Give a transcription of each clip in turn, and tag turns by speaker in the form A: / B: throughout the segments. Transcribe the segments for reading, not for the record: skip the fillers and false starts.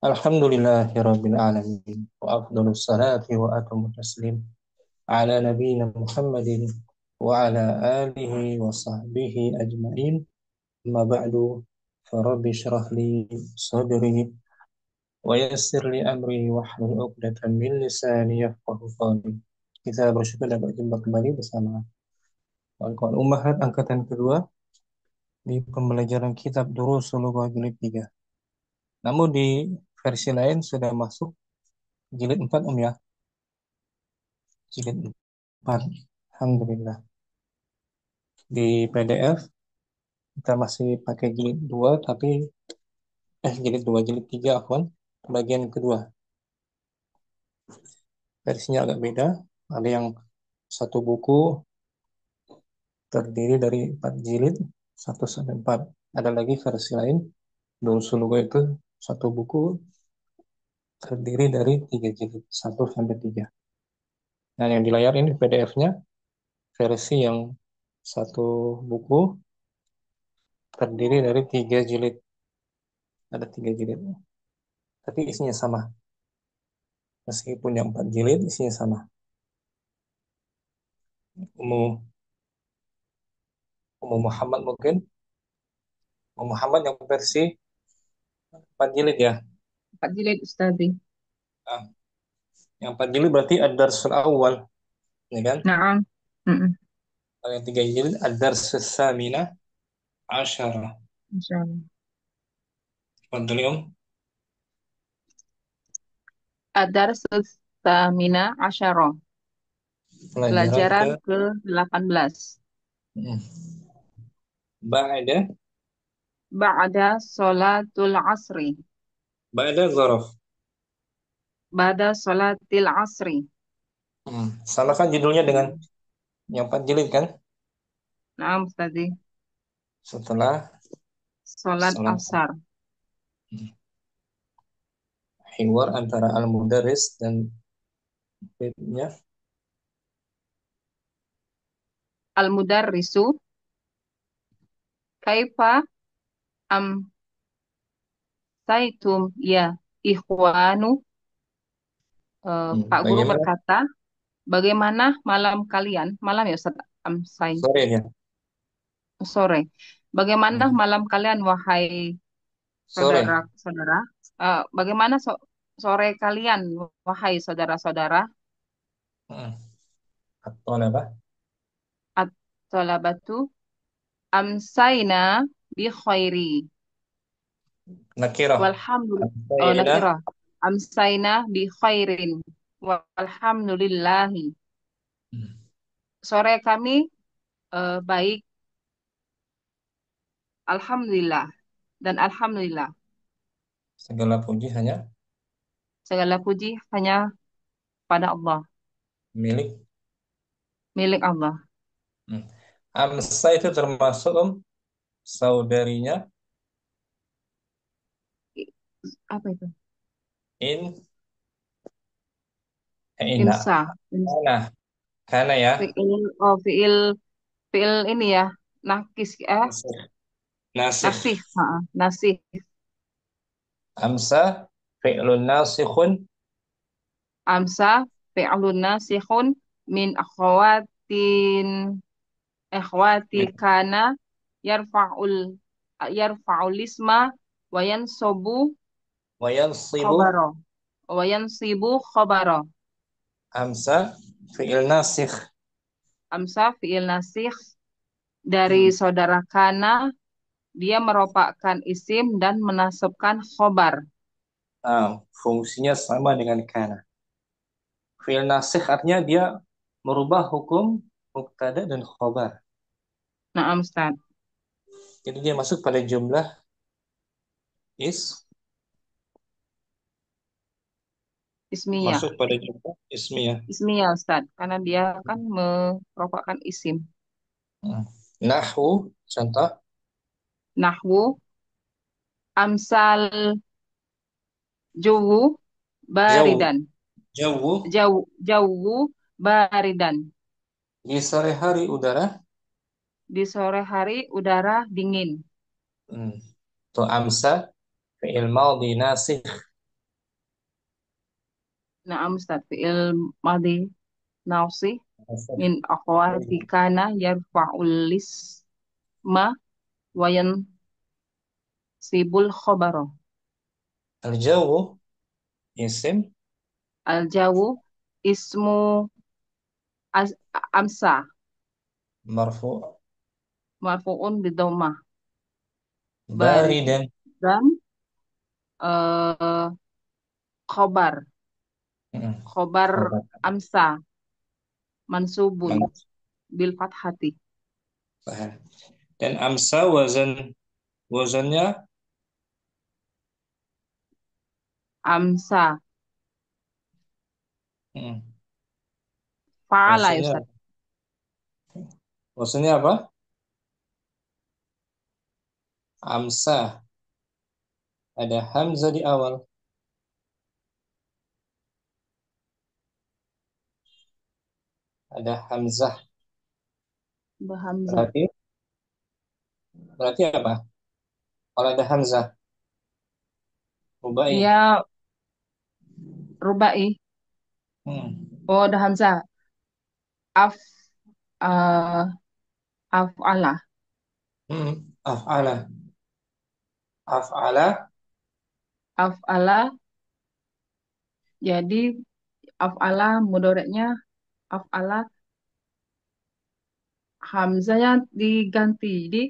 A: Alhamdulillahirabbil alamin wa afdhalus salati wa atamut taslim ala nabiyyina Muhammadin wa ala alihi wa sahbihi ajmain. Amma ba'du, farabbi shrah li sadri wa yassir li amri wahlul 'uqdatam min lisani yafqahu qawli. Kita bersyukur dapat jumpa kembali bersama kawan-kawan Ummahat angkatan kedua di pembelajaran kitab Durusul Lughah jilid 3. Namun di versi lain sudah masuk jilid 4 ya. Jilid 4. Alhamdulillah. Di PDF kita masih pakai jilid 2 tapi jilid 3 afwan, bagian kedua. Versinya agak beda. Ada yang satu buku terdiri dari 4 jilid 1 sampai 4. Ada lagi versi lain Durusul Lughah itu satu buku terdiri dari 3 jilid 1 sampai 3. Nah, yang di layar ini PDF-nya versi yang satu buku terdiri dari 3 jilid. Ada 3 jilid. Tapi isinya sama. Meskipun yang 4 jilid isinya sama. Ummu Muhammad mungkin. Ummu Muhammad yang versi 4 jilid ya.
B: 4 jilid Ustazi.
A: Nah, yang 4 jilid berarti ad-darsul awal, ya kan?
B: Naam. Mm-mm.
A: Kalau yang 3 jilid ad-darsus saminah asyarah.
B: Insyaallah.
A: Fadli.
B: Ad-Darsus Tsamina Asyara.
A: Pelajaran
B: Pelajaran
A: ke
B: ke-18.
A: hmm, Ba'da
B: Ba'da sholatul asri.
A: Ba'da zaraf.
B: Ba'da sholatil asri.
A: Sama kan judulnya dengan yang 4 jilid kan?
B: Naam Ustazi.
A: Setelah
B: Sholat
A: salat
B: asar.
A: hiwar antara al-mudarris dan muridnya.
B: Al-Mudarrisu. Kaifa am saitum ya ikhwanu. Pak Guru
A: Bagaimana
B: berkata, bagaimana malam kalian? Malam ya Ustaz Amsai.
A: sore ya?
B: Sore. Bagaimana
A: Hmm,
B: malam kalian wahai
A: Sore.
B: saudara-saudara? Bagaimana sore kalian wahai saudara-saudara?
A: Hmm. Atau apa?
B: At-thalabatu amsayna bi khairi.
A: Nakirah.
B: Walhamdulillah. Oh,
A: Sayyidina.
B: nakira. Amsayna bi khairin. Walhamdulillahi. Sore kami baik. Alhamdulillah. Dan alhamdulillah.
A: Segala puji hanya
B: Segala puji hanya pada Allah.
A: milik.
B: Milik Allah.
A: Hmm. Amsa itu termasuk saudarinya
B: I- Apa itu?
A: in ina.
B: Insa.
A: Karena karena ya.
B: Fiil ini ya. Nakis,
A: Nasih. Nasih.
B: nasih. Nasih.
A: Amsa fi'lun nasikhun.
B: Amsa fi'lun nasihun min akhawatin ikhwati
A: Min
B: kana yarfa'ul yarfa'ul isma wa yansubu
A: wa yansibu.
B: khabara wa yansibu khabara.
A: Amsa fi'il nasikh.
B: Amsa fi'il nasih dari
A: Hmm.
B: saudara kana, dia meropakkan isim dan menasabkan khobar.
A: Nah, fungsinya sama dengan kana. Fi'il nasikh artinya dia merubah hukum mubtada dan khobar.
B: Naam Ustaz.
A: Jadi dia masuk pada jumlah is,
B: Ismiyah.
A: masuk pada jumlah ismiyah.
B: Ismiyah Ustaz, karena dia kan merupakan isim.
A: Hmm. Nahwu contoh
B: Nahwu amsal juwu
A: jauh
B: baridan.
A: jauh
B: Jawu baridan.
A: di sore hari udara.
B: Di sore hari udara dingin.
A: Hmm. Tuh amsa fi'il madhi nasikh.
B: Naam Ustaz, fi'il madhi nasih min akhwati
A: Iya.
B: kana yarfa'ul isma wa yansibul khabara.
A: Al-jawu isim
B: Al-jawu ismu as- amsa
A: marfu
B: marfu'un bidomah baridun
A: baridan.
B: dan eh khobar
A: Mm,
B: khobar
A: khabar.
B: amsa mansubun
A: Man-
B: bil fathati.
A: Dan amsa wazannya
B: Amsa
A: mm,
B: fa'ala ya
A: wazannya
B: Ustaz.
A: wazannya apa? Amsa ada hamzah di awal. Ada hamzah.
B: Berhamzah.
A: Berarti berarti apa? Kalau ada hamzah, rubai.
B: Dia rubai.
A: Hmm.
B: Oh, ada hamzah. Af uh, af'ala.
A: Af'ala. Af'ala.
B: Af'ala. Jadi af'ala mudoreknya af'ala hamzahnya diganti. Jadi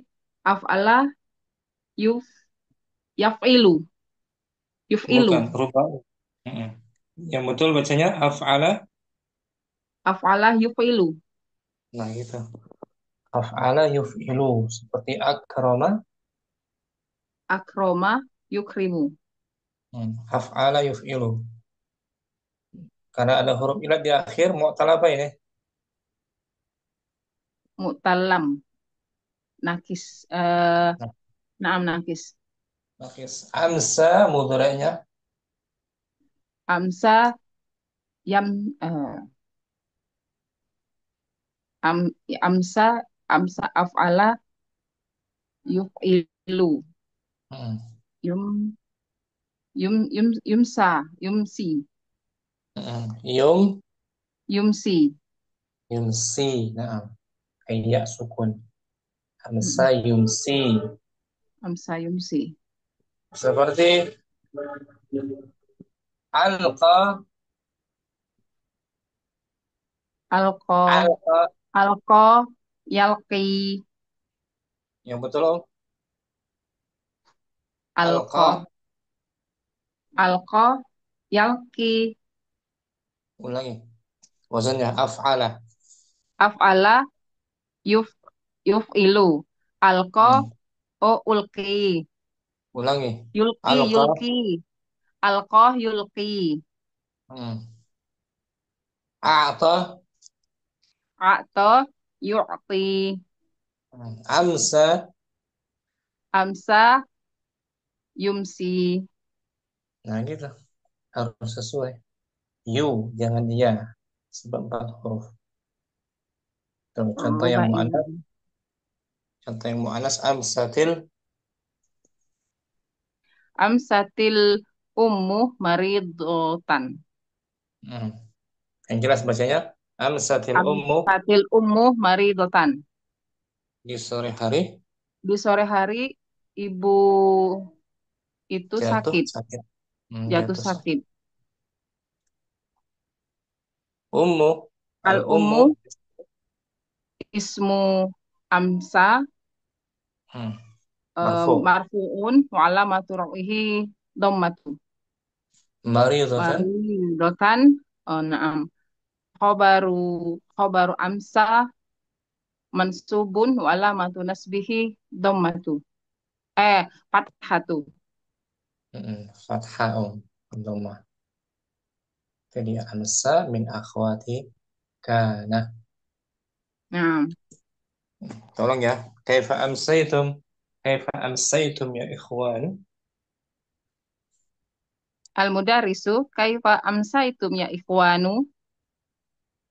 B: af'ala yuf yaf'ilu. Yuf'ilu.
A: Bukan rubai. Hmm. Yang betul bacanya af'ala.
B: Af'ala yuf'ilu.
A: Nah gitu. Af'ala yuf'ilu seperti akrama.
B: Akroma yukrimu.
A: Af'ala yuf'ilu. Karena ada huruf ilat di akhir, mu'tal apa ini?
B: Mu'talam. Nakis. Naam nakis.
A: Nakis. Amsa mudhari'nya
B: Amsa yam am, amsa amsa af'ala yuf'ilu.
A: hmm.
B: Yum yumsi.
A: Yum
B: Yumsi.
A: yumsi. Nah, kayak sukun. Amsa
B: Mm-mm.
A: yumsi.
B: Amsa yumsi.
A: Seperti alqa
B: Alko
A: alqa.
B: alko yalki.
A: Yang betul Om.
B: Alko
A: Alqa.
B: alko yalki.
A: Ulangi. Wazannya af'ala.
B: Af'ala yuf yuf'ilu. Alko
A: Hmm.
B: o ulki.
A: Ulangi.
B: Yulki
A: Alqa.
B: yulki. Alko yulki.
A: Hmm. A'ta.
B: A'to yu'ti.
A: Amsa.
B: Amsa yumsi.
A: Nah gitu. Harus sesuai. You, jangan iya. Sebab 4 huruf. Tuh, contoh yang
B: Rubai.
A: mu'annas. Contoh yang mu'annas amsatil.
B: Amsatil ummu maridotan.
A: Hmm. Yang jelas bacanya amsatil ummu
B: Amsatil ummu maridotan.
A: di sore hari
B: Di sore hari ibu itu
A: jatuh
B: sakit,
A: sakit.
B: jatuh
A: Jatuh sakit.
B: sakit.
A: Ummu al
B: Al
A: ummu
B: ummu ismu amsa
A: hmm. Marfu.
B: marfuun wa alamatu ra'ihi dhammatu.
A: Maridatan
B: Maridotan na'am. Khobaru khobaru amsa mansubun wa alamatu nasbihi dhammatu. Fathatu.
A: fathah dhammah. Jadi amsa min akhwati kana.
B: Nah,
A: Tolong ya. Kaifa amsaitum? Kaifa amsaitum ya ikhwan?
B: al-mudarrisu kaifa amsaitum ya ikhwanu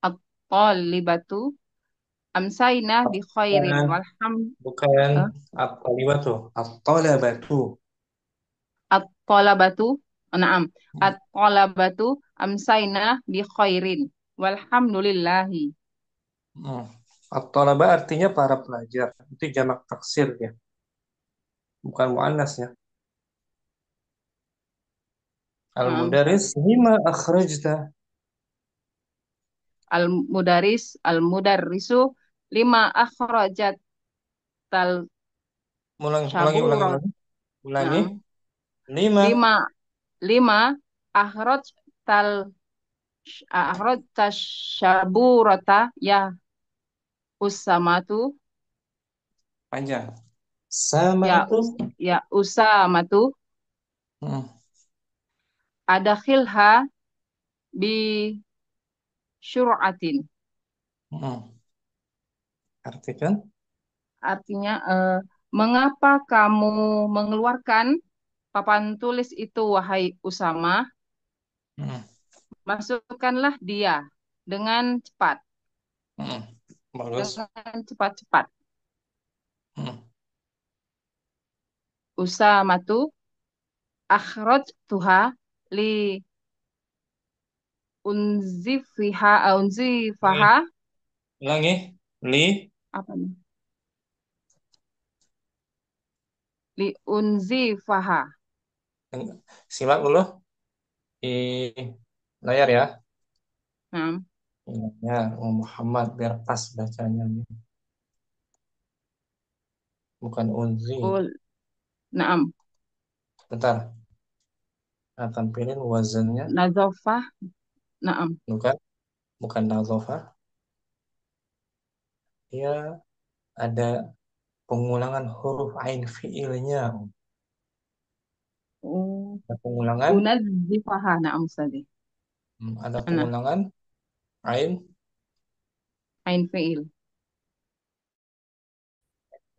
B: at-talibatu amsaina bi khairin
A: Bukan,
B: walham
A: bukan
B: eh,
A: at-talibatu, at-talabatu.
B: at-talabatu Naam. At-talabatu amsayna bi khairin. Walhamdulillahi.
A: Hmm. At-talaba artinya para pelajar. Itu jamak taksir ya, bukan muannas ya.
B: Naam.
A: Al-mudaris lima akhrajta.
B: Al-mudarrisu lima akhrajat tal
A: Ulangi,
B: syaburat.
A: ulangi. Ulangi.
B: Naam.
A: Lima.
B: Lima lima akhraj tal akhraj tasyaburata ya usamatu
A: Panjang. Sama
B: ya
A: itu.
B: ya usamatu
A: Hmm.
B: adakhilha bi syur'atin.
A: Hmm. Artikan.
B: Artinya mengapa kamu mengeluarkan papan tulis itu wahai Usama?
A: Hmm.
B: Masukkanlah dia dengan cepat,
A: Hmm. Bagus.
B: dengan cepat-cepat.
A: Hmm.
B: Usamatu tuha li
A: Ulangi.
B: unzifaha
A: Ulangi. Li.
B: apa nih? Li unzifaha.
A: Simak dulu di layar ya.
B: Nah,
A: Ya, Muhammad biar pas bacanya nih. Bukan unzi.
B: ul, naam,
A: Bentar. Akan pilih wazannya.
B: nazafah, naam.
A: Bukan. Bukan nazofa. Dia ada pengulangan huruf ain fiilnya. Ada pengulangan.
B: Unazifaha, naam Ustaz.
A: Ada
B: Nah,
A: pengulangan ain.
B: ain fiil.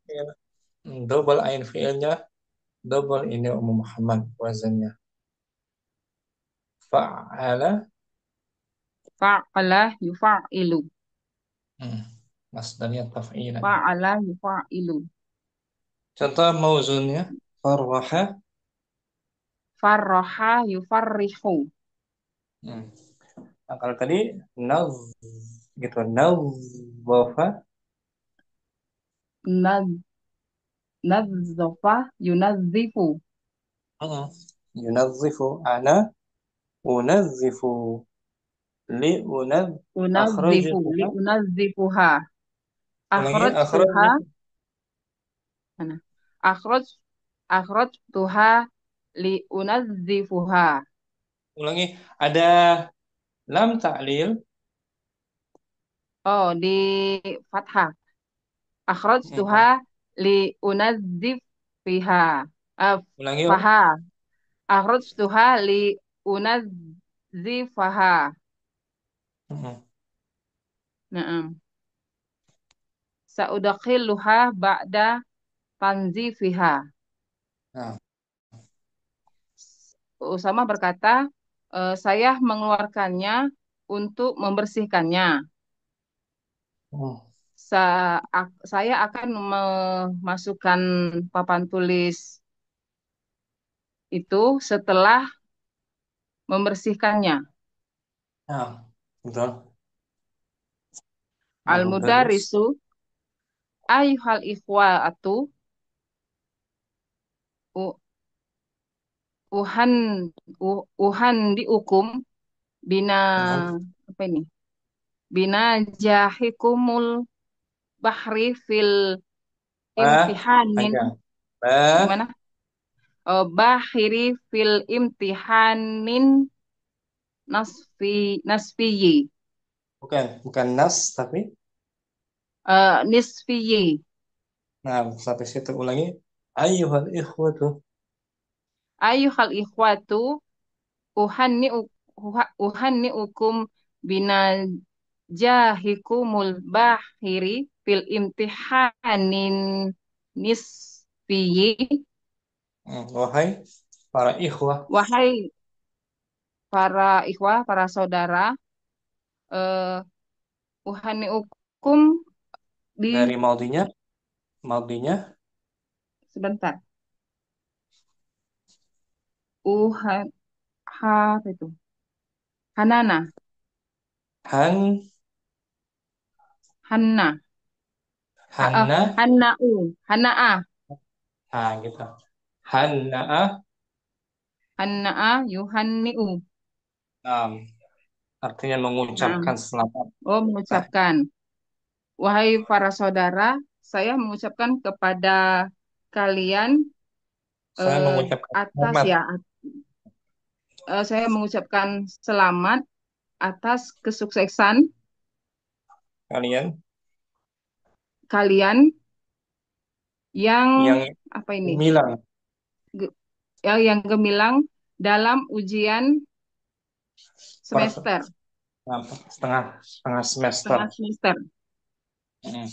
A: Fiil. Double ain fiilnya. Double ini Muhammad wazannya. Fa'ala.
B: Fa'ala yufa'ilu.
A: Hmm. Masdarnya taf'ilan.
B: Fa'ala yufa'ilu.
A: Contoh mauzunnya. Farwaha.
B: Farraha yufarrihu.
A: Hmm. Nah, kalau tadi naz gitu nazzafa.
B: Naz, nazzafa yunazzifu.
A: Hmm. Yunazzifu ana unazzifu li unaz
B: Unazzifu li
A: akhrajtuha.
B: unazzifuha.
A: Ulangi
B: Akhrajtuha.
A: akhrajtu.
B: Mana? Akhraj akhrajtuha li unazzifuha.
A: Ulangi ada lam ta'lil.
B: Oh, di fathah.
A: Hmm.
B: Akhrajtuha li unazzif fiha. Ah,
A: Ulangi Om.
B: faha. Akhrajtuha li unazzifaha.
A: Hmm.
B: Naam. Saudakhiluha ba'da tanzifiha.
A: Nah.
B: Usama berkata, saya mengeluarkannya untuk membersihkannya.
A: Hmm.
B: Saya akan memasukkan papan tulis itu setelah membersihkannya.
A: Nah, betul. Al-mudarris.
B: Al-mudarrisu ayyuhal ikhwatu u- uhan uhan diukum bina
A: Hmm.
B: apa ini? Bina jahikumul bahri fil imtihanin
A: Panjang. Bah.
B: gimana? Bahiri fil imtihanin nasfiyi.
A: Bukan nas tapi.
B: Nisfiyi.
A: Nah, sampai situ ulangi. Ayyuhal ikhwatu.
B: Ayyuhal ikhwatu uhanni uhanniukum bina jahikumul bahiri fil imtihanin nisfiyi.
A: Wahai para ikhwah.
B: Wahai para ikhwah, para saudara, eh, uhanniukum di
A: Dari maldinya
B: sebentar. Uhan apa itu? Hanana,
A: Han,
B: Hanna,
A: Hana,
B: Hanna'u, Hanna'a,
A: nah gitu. Hana'a,
B: Hanna'a, Yuhanni'u.
A: nah, artinya
B: Nah,
A: mengucapkan selamat.
B: oh
A: Nah,
B: mengucapkan. Wahai para saudara, saya mengucapkan kepada kalian
A: saya
B: eh,
A: mengucapkan
B: atas
A: selamat
B: ya, saya mengucapkan selamat atas kesuksesan
A: kalian
B: kalian yang
A: yang
B: apa ini?
A: gemilang,
B: Ge- yang gemilang dalam ujian
A: per,
B: semester,
A: setengah setengah semester.
B: setengah semester.
A: Hmm.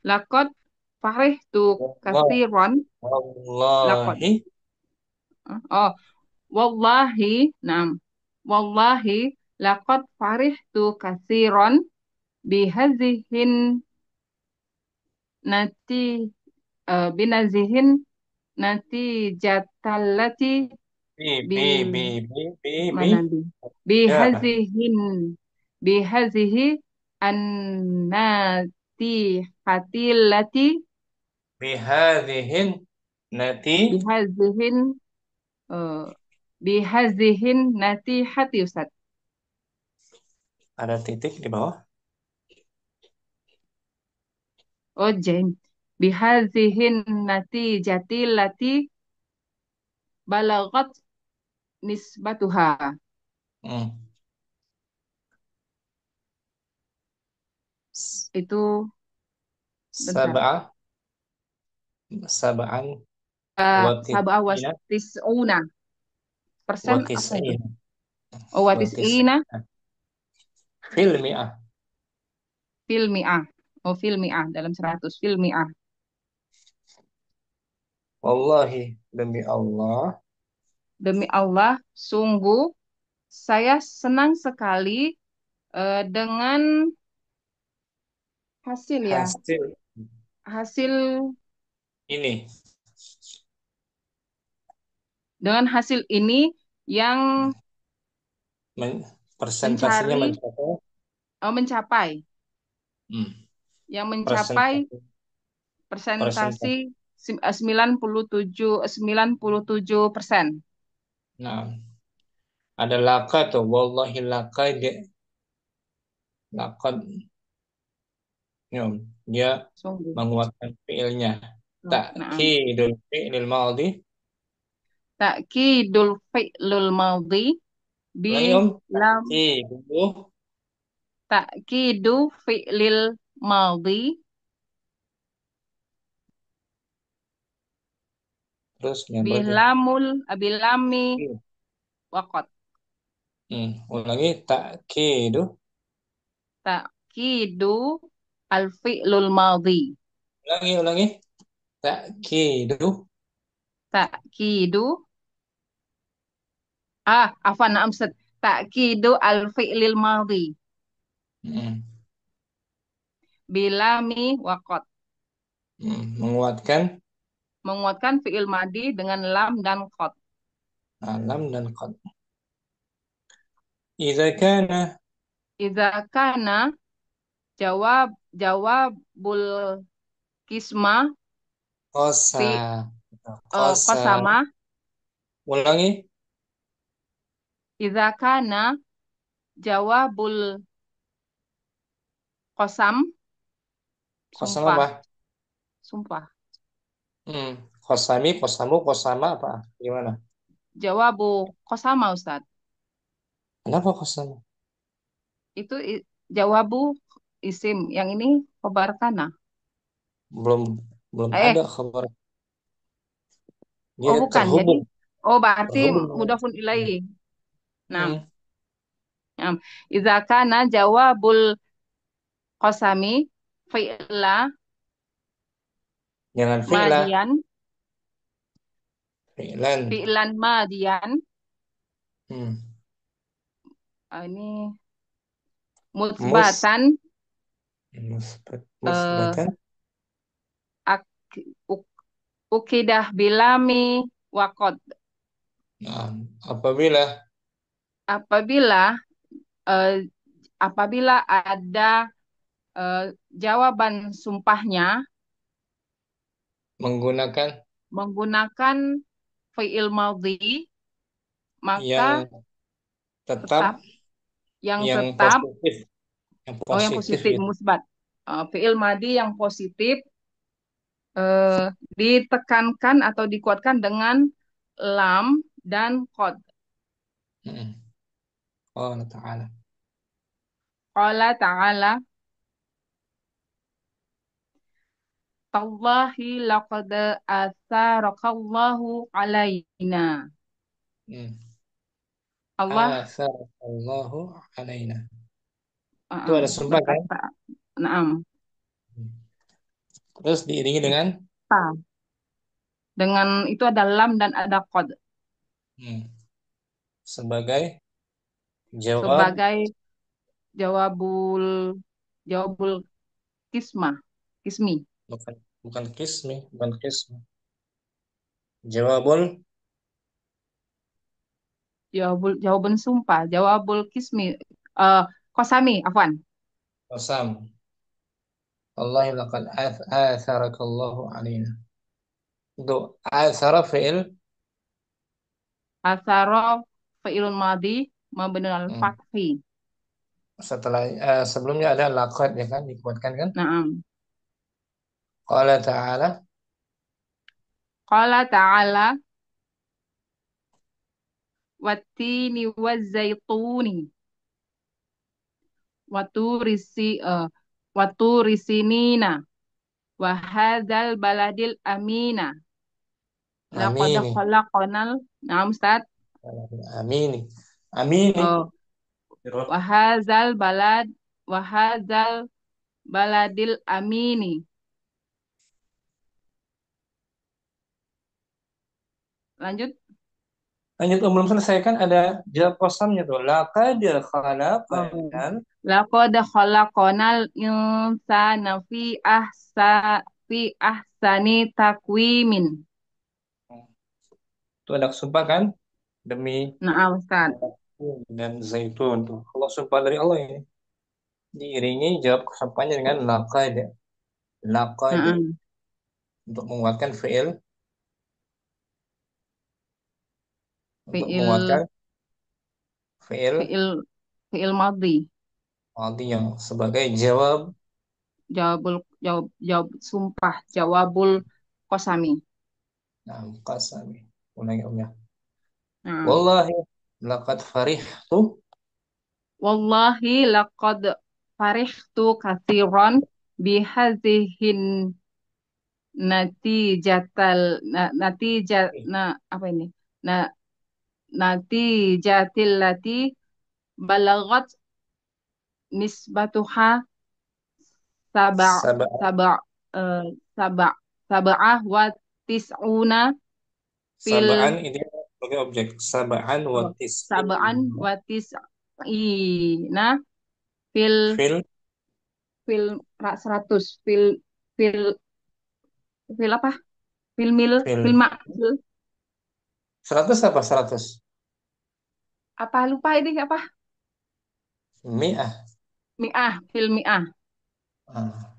B: Lakot farihtu
A: Wallah,
B: kasiron. Lakot.
A: wallahi,
B: Oh, wallahi, nam. Wallahi, lakot farihtu kasiron bihazihin nati binazihin nati jatallati
A: bi
B: bil
A: bi bi bi bi bi
B: mana bi
A: ya
B: bihazihin bihazihi annati hatillati
A: bihadhihin nati
B: bihazihin eh, bihazihin nati hati Ustaz.
A: ada titik di bawah.
B: Oh jen bihazihin nati jatilati balagat nisbatuha.
A: Hmm.
B: Itu bentar.
A: Sab'ah sab'an wa
B: Sab'a was
A: tis'ina
B: tis'una
A: wa
B: persen apa itu?
A: tis'ina
B: Oh
A: wa
B: watis'ina
A: tis'ina fil mi'ah.
B: fil mi'ah. Oh fil mi'ah dalam 100 fil mi'ah.
A: Wallahi demi Allah,
B: Demi Allah, sungguh saya senang sekali dengan hasil ya.
A: hasil
B: Hasil
A: ini
B: dengan hasil ini yang
A: men- persentasenya
B: mencari
A: mencapai
B: mencapai
A: hmm,
B: yang mencapai
A: persentase
B: persentasi
A: persentase.
B: 97%.
A: Nah, ada laka tuh, wallahi laka dia lakon ya, dia
B: Sungguh.
A: menguatkan fiilnya.
B: Nah,
A: Ta'kidul fi'lil madhi.
B: ta'kidul fi'lul madhi bi
A: Ulangi Om,
B: lam
A: ta'kidul
B: ta'kidu fi'lil madhi
A: terus yang berarti
B: bilamul abilami waqat.
A: ulangi ta'kidu
B: Ta'kidu al fi'lul madhi.
A: ulangi ta'kidu
B: Ta'kidu afan amsad. Ta'kidu al fi'lil madhi
A: hmm,
B: bilami waqat.
A: menguatkan
B: Menguatkan fi'il madhi dengan lam dan qad.
A: alam dan qad. Idza kana
B: Idza kana jawabul kisma
A: qasa
B: fi
A: qasa
B: qasama.
A: ulangi
B: Idza kana jawabul qasam.
A: qasam
B: Sumpah,
A: apa?
B: sumpah.
A: Hmm. Qasami, qasamu, qasama apa? Gimana?
B: Jawabu qasama Ustaz.
A: Kenapa qasam?
B: Itu jawabu isim. Yang ini khobar kana.
A: Belum belum
B: Eh,
A: ada kabar. Dia
B: oh bukan. Jadi,
A: terhubung,
B: oh berarti
A: terhubung dengan
B: mudafun ilaih. Nah,
A: hmm.
B: nah. Idza kana jawabul qasami fi'la
A: Jangan fi'lah,
B: madian,
A: fi'lan.
B: fi'lan madian.
A: Hmm.
B: Ini
A: Mus
B: mutsbatan eh
A: musbatan
B: ak, uk- ukidah bilami wakot.
A: Nah, apabila
B: Apabila eh, apabila ada eh, jawaban sumpahnya
A: menggunakan
B: menggunakan fi'il madhi, maka
A: yang tetap,
B: tetap yang
A: yang
B: tetap
A: positif, yang
B: oh yang
A: positif
B: positif
A: gitu.
B: musbat. Fi'il madhi yang positif eh, ditekankan atau dikuatkan dengan lam dan qad.
A: Mm-mm. Allah Ta'ala.
B: Qala ta'ala tallahi laqad atharakallahu alaina.
A: Mm.
B: Allah
A: Allahu alaina. Itu
B: uh,
A: ada sumpah kan?
B: berkata, naam,
A: Terus diiringi dengan
B: ta. Dengan itu ada lam dan ada qad
A: mm, sebagai jawab,
B: sebagai jawabul jawabul kismah, kismi.
A: bukan bukan kismi, bukan kismi. Jawabul
B: Jawaban sumpah, jawabul kismi, eh kosami, afwan.
A: qasam. Wallahi laqad atharakallahu alaina. Untuk athara fi'il
B: Asaro fi'ilun madi mabni al
A: mm,
B: fathi.
A: setelah sebelumnya ada laqad ya kan dikuatkan kan?
B: Naam.
A: Qala ta'ala
B: Qala ta'ala wattini wazzaituni waturi sinina wa hadzal baladil amina. Laqad
A: amini.
B: khalaqnal, naam Ustaz.
A: Amini. Amini.
B: Oh, wahazal balad wahazal baladil amini. Lanjut.
A: Lanjut, belum selesai kan ada jawab kosamnya tuh. Laqad
B: Oh.
A: khalaqnal.
B: Laqad khalaqnal insana fi ahsani takwimin.
A: Itu ada sumpah kan demi
B: Naam Ustaz.
A: dan zaitun tuh. Kalau sumpah dari Allah ini diiringi jawab sumpahnya dengan laqad. Laqad
B: Naam.
A: untuk menguatkan fi'il, untuk
B: Fi'il
A: menguatkan fi'il
B: fi'il fi'il madhi.
A: madhi yang sebagai jawab
B: Jawab sumpah, jawabul qasami.
A: nah, qasami. Ulangi Om ya.
B: Naam.
A: Wallahi laqad farihtu
B: Wallahi laqad farihtu katsiran bihazihin natijah apa ini? Na, natijatil lati balagat nisbatuha saba
A: sab'an
B: saba eh, saba sab'ah wa tis'una
A: sab'an
B: fil
A: ini sebagai objek sab'an wa
B: sab'an
A: tis'in
B: wa tis'ina fil
A: fil
B: fil 100 fil fil apa? Fil mil
A: fil
B: fil mak fil
A: 100 apa 100
B: apa lupa ini apa?
A: mi'ah
B: Mi'ah fil mi'ah.
A: ah.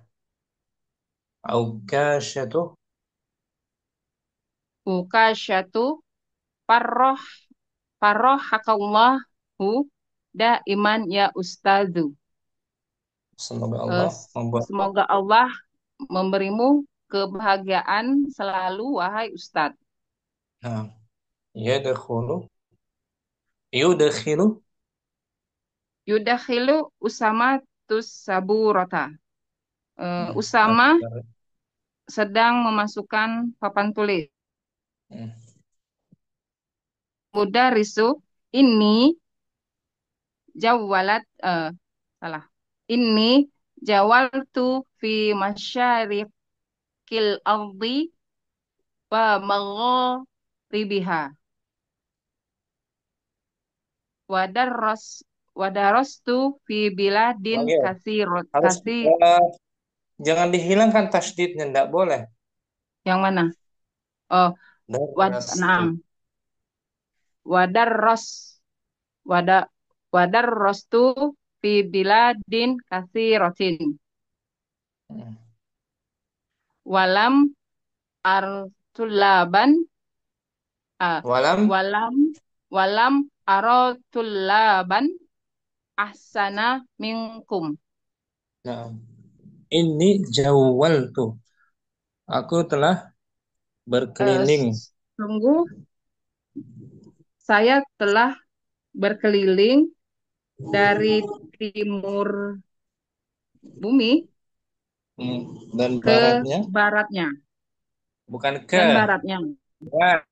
A: Aukasyatu
B: Ukasyatu parroh parrohakallahu daiman ya ustazu.
A: semoga
B: Eh,
A: Allah membuatmu
B: Semoga Allah memberimu kebahagiaan selalu, wahai Ustadz.
A: nah yadkhulu yudkhilu
B: Yudakhilu Usama Tusaburota.
A: hmm.
B: Usama sedang memasukkan papan tulis.
A: Hmm.
B: Mudarisu ini jawalat salah. Ini jawaltu fi masyariqil ardi wa maghribiha. Wadaros Wadarostu fi biladin
A: Oke,
B: kasirot
A: harus jangan dihilangkan tasdidnya enggak boleh
B: yang mana? Oh,
A: darastu
B: naam. wadarros wada wadarrostu fi biladin katsiratin
A: Hmm.
B: walam artulaban ah,
A: Walam.
B: walam walam arotulaban ahsana minkum.
A: Nah, ini jawal tuh. Aku telah berkeliling.
B: Sungguh saya telah berkeliling dari timur bumi
A: Hmm. Dan
B: ke
A: baratnya,
B: baratnya
A: bukan ke.
B: dan baratnya.
A: Ya.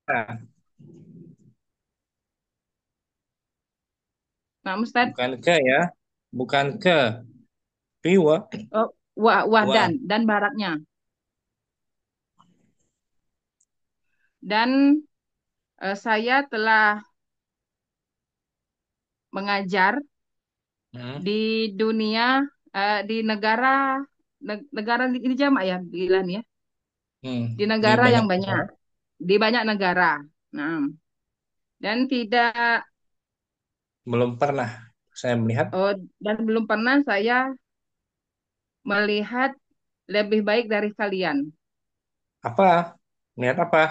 B: Nah, Ustadz,
A: Bukan ke ya. Bukan ke. Piwa.
B: wah
A: Wah.
B: dan baratnya. Dan saya telah mengajar
A: Hmm.
B: di dunia di negara ini jamak ya bilang ya,
A: Hmm.
B: di
A: Di
B: negara
A: banyak
B: yang banyak,
A: tempat.
B: di banyak negara. Nah, dan tidak
A: Belum pernah saya melihat
B: oh, dan belum pernah saya melihat lebih baik dari kalian.
A: apa. Melihat apa?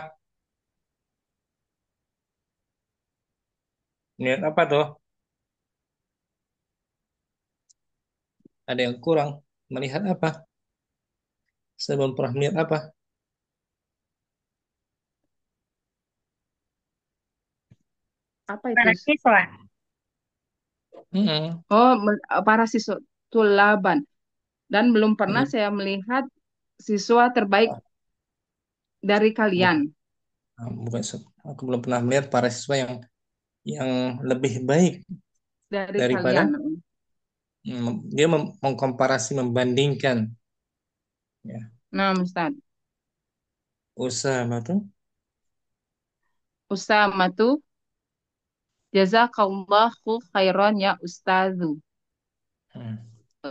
A: Melihat apa tuh? Ada yang kurang. Melihat apa? Saya belum pernah melihat apa.
B: Apa itu?
C: Para siswa.
A: Hmm.
B: Oh, para siswa tulaban. Dan belum pernah
A: Hmm.
B: saya melihat siswa terbaik dari
A: Bukan,
B: kalian,
A: bukan. Aku belum pernah melihat para siswa yang lebih baik
B: dari
A: daripada.
B: kalian.
A: Dia mengkomparasi, membandingkan, ya.
B: Nah, Ustaz,
A: Usama tuh.
B: Usamatu, jazakallahu khairan ya Ustazu.
A: Hmm.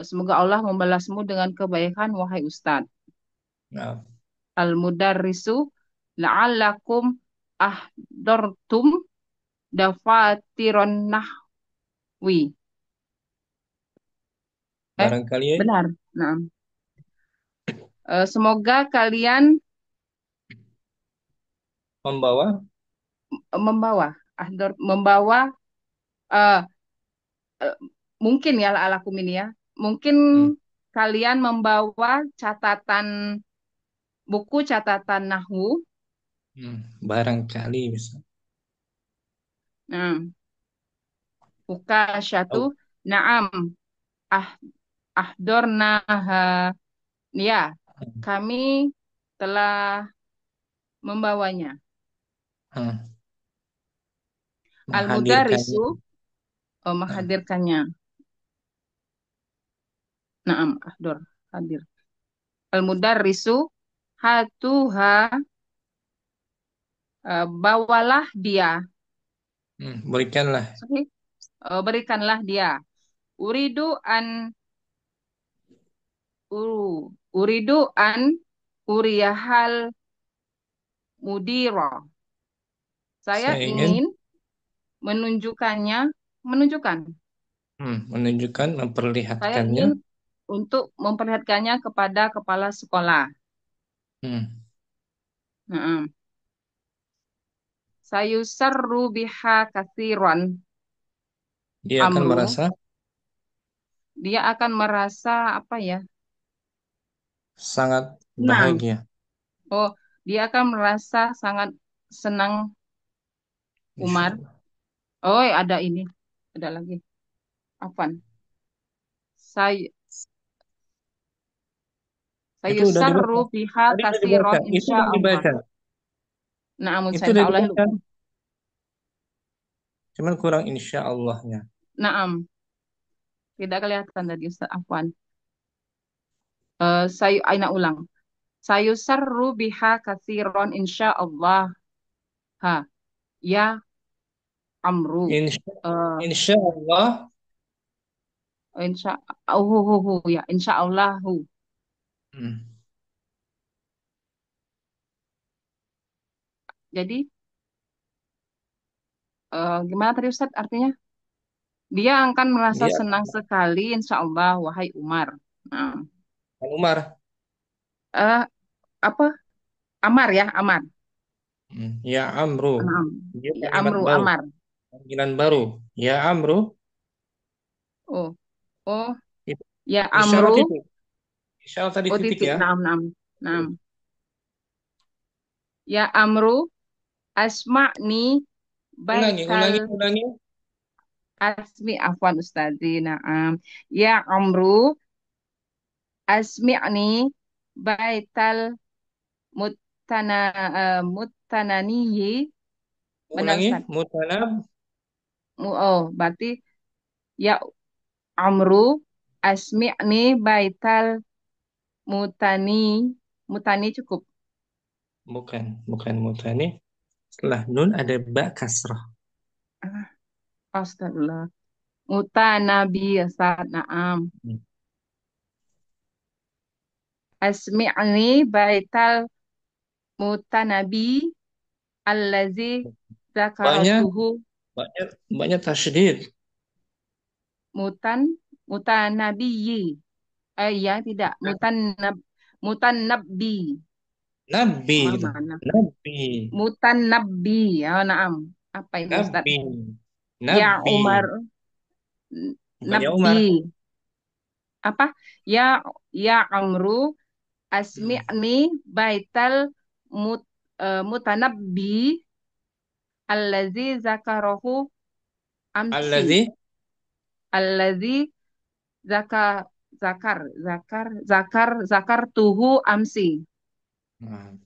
B: Semoga Allah membalasmu dengan kebaikan, wahai Ustaz.
A: Nah,
B: Al-mudarrisu, la'allakum ahdortum dafatiron nahwi. Eh,
A: barangkali
B: benar. Nah, semoga kalian
A: membawa.
B: membawa, membawa eh, eh, mungkin ya alakum ini ya. Mungkin
A: Hmm.
B: kalian membawa buku catatan nahwu.
A: Barangkali bisa.
B: Nah, syatu.
A: Oh.
B: Naam, ah ahdornaha. Ya, kami telah membawanya.
A: Hmm. Menghadirkannya.
B: Al-mudarisu,
A: Nah,
B: menghadirkannya. Naam, hadir. Al-mudarrisu hatuha, bawalah dia.
A: berikanlah.
B: Sorry, berikanlah dia. Uridu an uridu an uriyahal mudiro. Saya
A: Saya ingin
B: ingin menunjukkannya, menunjukkan.
A: menunjukkan,
B: Saya
A: memperlihatkannya.
B: ingin untuk memperlihatkannya kepada kepala sekolah.
A: Hmm.
B: Nah, sayusarru biha kathiran
A: Dia akan
B: amru.
A: merasa
B: Dia akan merasa apa ya?
A: sangat
B: Senang.
A: bahagia.
B: Oh, dia akan merasa sangat senang
A: Insya
B: Umar.
A: Allah.
B: Oh, ada ini. Ada lagi. Afwan. Saya
A: Itu udah
B: sayusarru
A: dibaca.
B: biha
A: Tadi udah dibaca.
B: kathiran
A: Itu
B: insya
A: udah
B: Allah.
A: dibaca.
B: Namun
A: Itu
B: saya
A: udah
B: insya Allah
A: dibaca.
B: lupa.
A: Cuman kurang insya Allahnya.
B: Naam, tidak kelihatan tadi Ustaz Afwan. Aina ulang. Sayusarru biha kathiran insya Allah. Ha, ya Amru.
A: Insya,
B: Eh,
A: insya Allah.
B: insya ya insya Allahu.
A: Hmm.
B: Jadi Gimana tadi Ustaz artinya? Dia akan merasa
A: Dia
B: senang sekali, insya Allah, wahai Umar. Nah,
A: akan Umar.
B: eh, apa? Amar ya, Amar.
A: Ya Amru.
B: Nah,
A: Dia
B: ya
A: kalimat
B: Amru,
A: baru.
B: Amar.
A: Panggilan baru. Ya Amru.
B: Oh, oh,
A: Itu.
B: ya
A: Isyarat
B: Amru.
A: itu. Isyarat tadi
B: Oh,
A: titik
B: titik.
A: ya.
B: Nam, nam, nam. Ya Amru, asma'ni
A: Ulangi,
B: baital
A: ulangi, ulangi.
B: asmi afwan ustazi. Naam. Ya Amru, asmi'ni baital mutana mutananiyi. Benar
A: Ulangi.
B: Ustaz.
A: Mutanab.
B: Oh, berarti ya Amru asmi'ni baital mutani mutani cukup.
A: Bukan, bukan mutani. Setelah nun ada ba kasrah.
B: Ah, astagfirullah. Mutanabi ya Ustaz. Naam.
A: Hmm.
B: Asmi'ni baital mutanabi allazi
A: Banyak,
B: zakaratuhu
A: banyak, banyak tasydid.
B: mutan mutanabiyyi. Ya tidak mutanabbi.
A: Nabi gitu.
B: Mana?
A: Nabi.
B: Mutanabbi. Ya, naam. Apa ini Ustaz?
A: Nabi.
B: Ya
A: Nabi.
B: Umar
A: Bukan ya
B: Nabi.
A: Umar.
B: Apa? Ya Amru
A: Hmm.
B: asmi'ni baital mut, mutanabbi allazi zakarahu amsi.
A: Alladzi.
B: Allazi zaka zakar tuhu amsi.
A: Nah,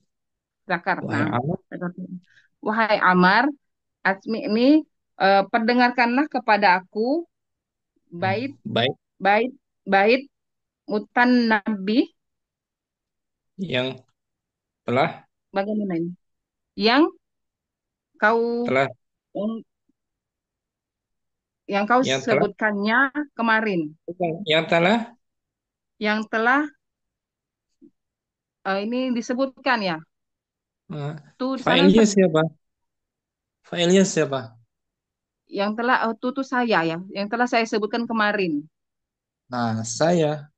B: Zakar.
A: wahai
B: Nah,
A: Amr.
B: zakar. Wahai Amar, asmi'ni perdengarkanlah kepada aku bait
A: Baik.
B: bait bait mutanabbi.
A: Yang telah,
B: Bagaimana ini? Yang kau
A: telah,
B: yang, yang kau
A: yang telah,
B: sebutkannya kemarin,
A: bukan, yang telah.
B: yang telah ini disebutkan ya.
A: Nah,
B: Tuh di sana
A: failnya
B: Ustaz,
A: siapa? Failnya siapa?
B: yang telah tuh saya ya, yang telah saya sebutkan kemarin.
A: Nah, saya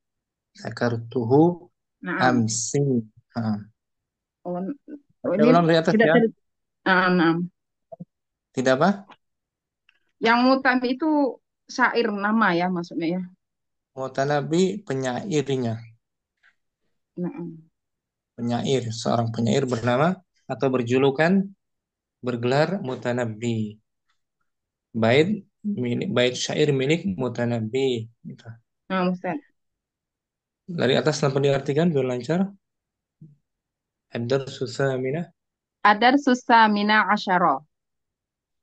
A: zakartuhu
B: Nah,
A: amsi. Nah,
B: oh, oh,
A: baca
B: ini
A: ulang dari atas
B: tidak
A: ya.
B: tidak. Nah.
A: Tidak apa?
B: Yang mutan itu syair nama ya maksudnya ya.
A: Mutanabi penyairnya.
B: Nah,
A: Penyair, seorang penyair bernama atau berjulukan bergelar Mutanabbi. Bait syair milik Mutanabbi. Gitu.
B: nah Ustaz.
A: Dari atas tanpa diartikan biar lancar. Ad-darsu tsaminah.
B: Adar susah mina asyara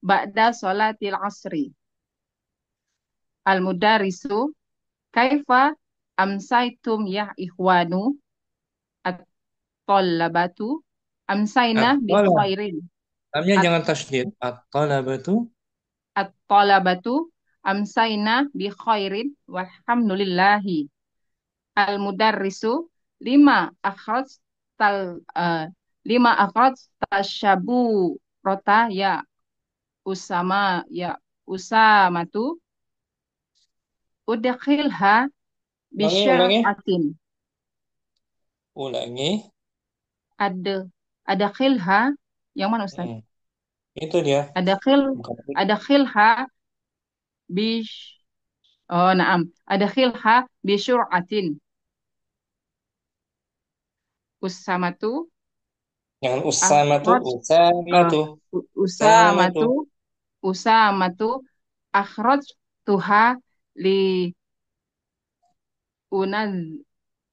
B: ba'da sholatil asri. Al-mudarisu kaifa amsaitum ya ikhwanu at-tallabatu amsaina bi
A: At-talab.
B: khairin.
A: Namanya
B: At
A: jangan tasydid. At-talabatu.
B: at-talabatu amsaina bi khairin walhamdulillahi. Al-mudarrisu lima akhraj tal lima akhraj tasyabu rota ya usama ya usamatu udkhilha
A: Ulangi, ulangi.
B: bisyar'atin.
A: Ulangi.
B: Ada ada khilha yang mana Ustaz?
A: Hmm, itu dia.
B: Ada khil
A: Bukan.
B: ada khilha bish oh naam ada khilha bisyur'atin usamatu
A: Yang Usama tuh,
B: akhraj
A: Usama
B: uh,
A: tuh, Usama tuh.
B: usamatu usamatu akhraj tuha li unaz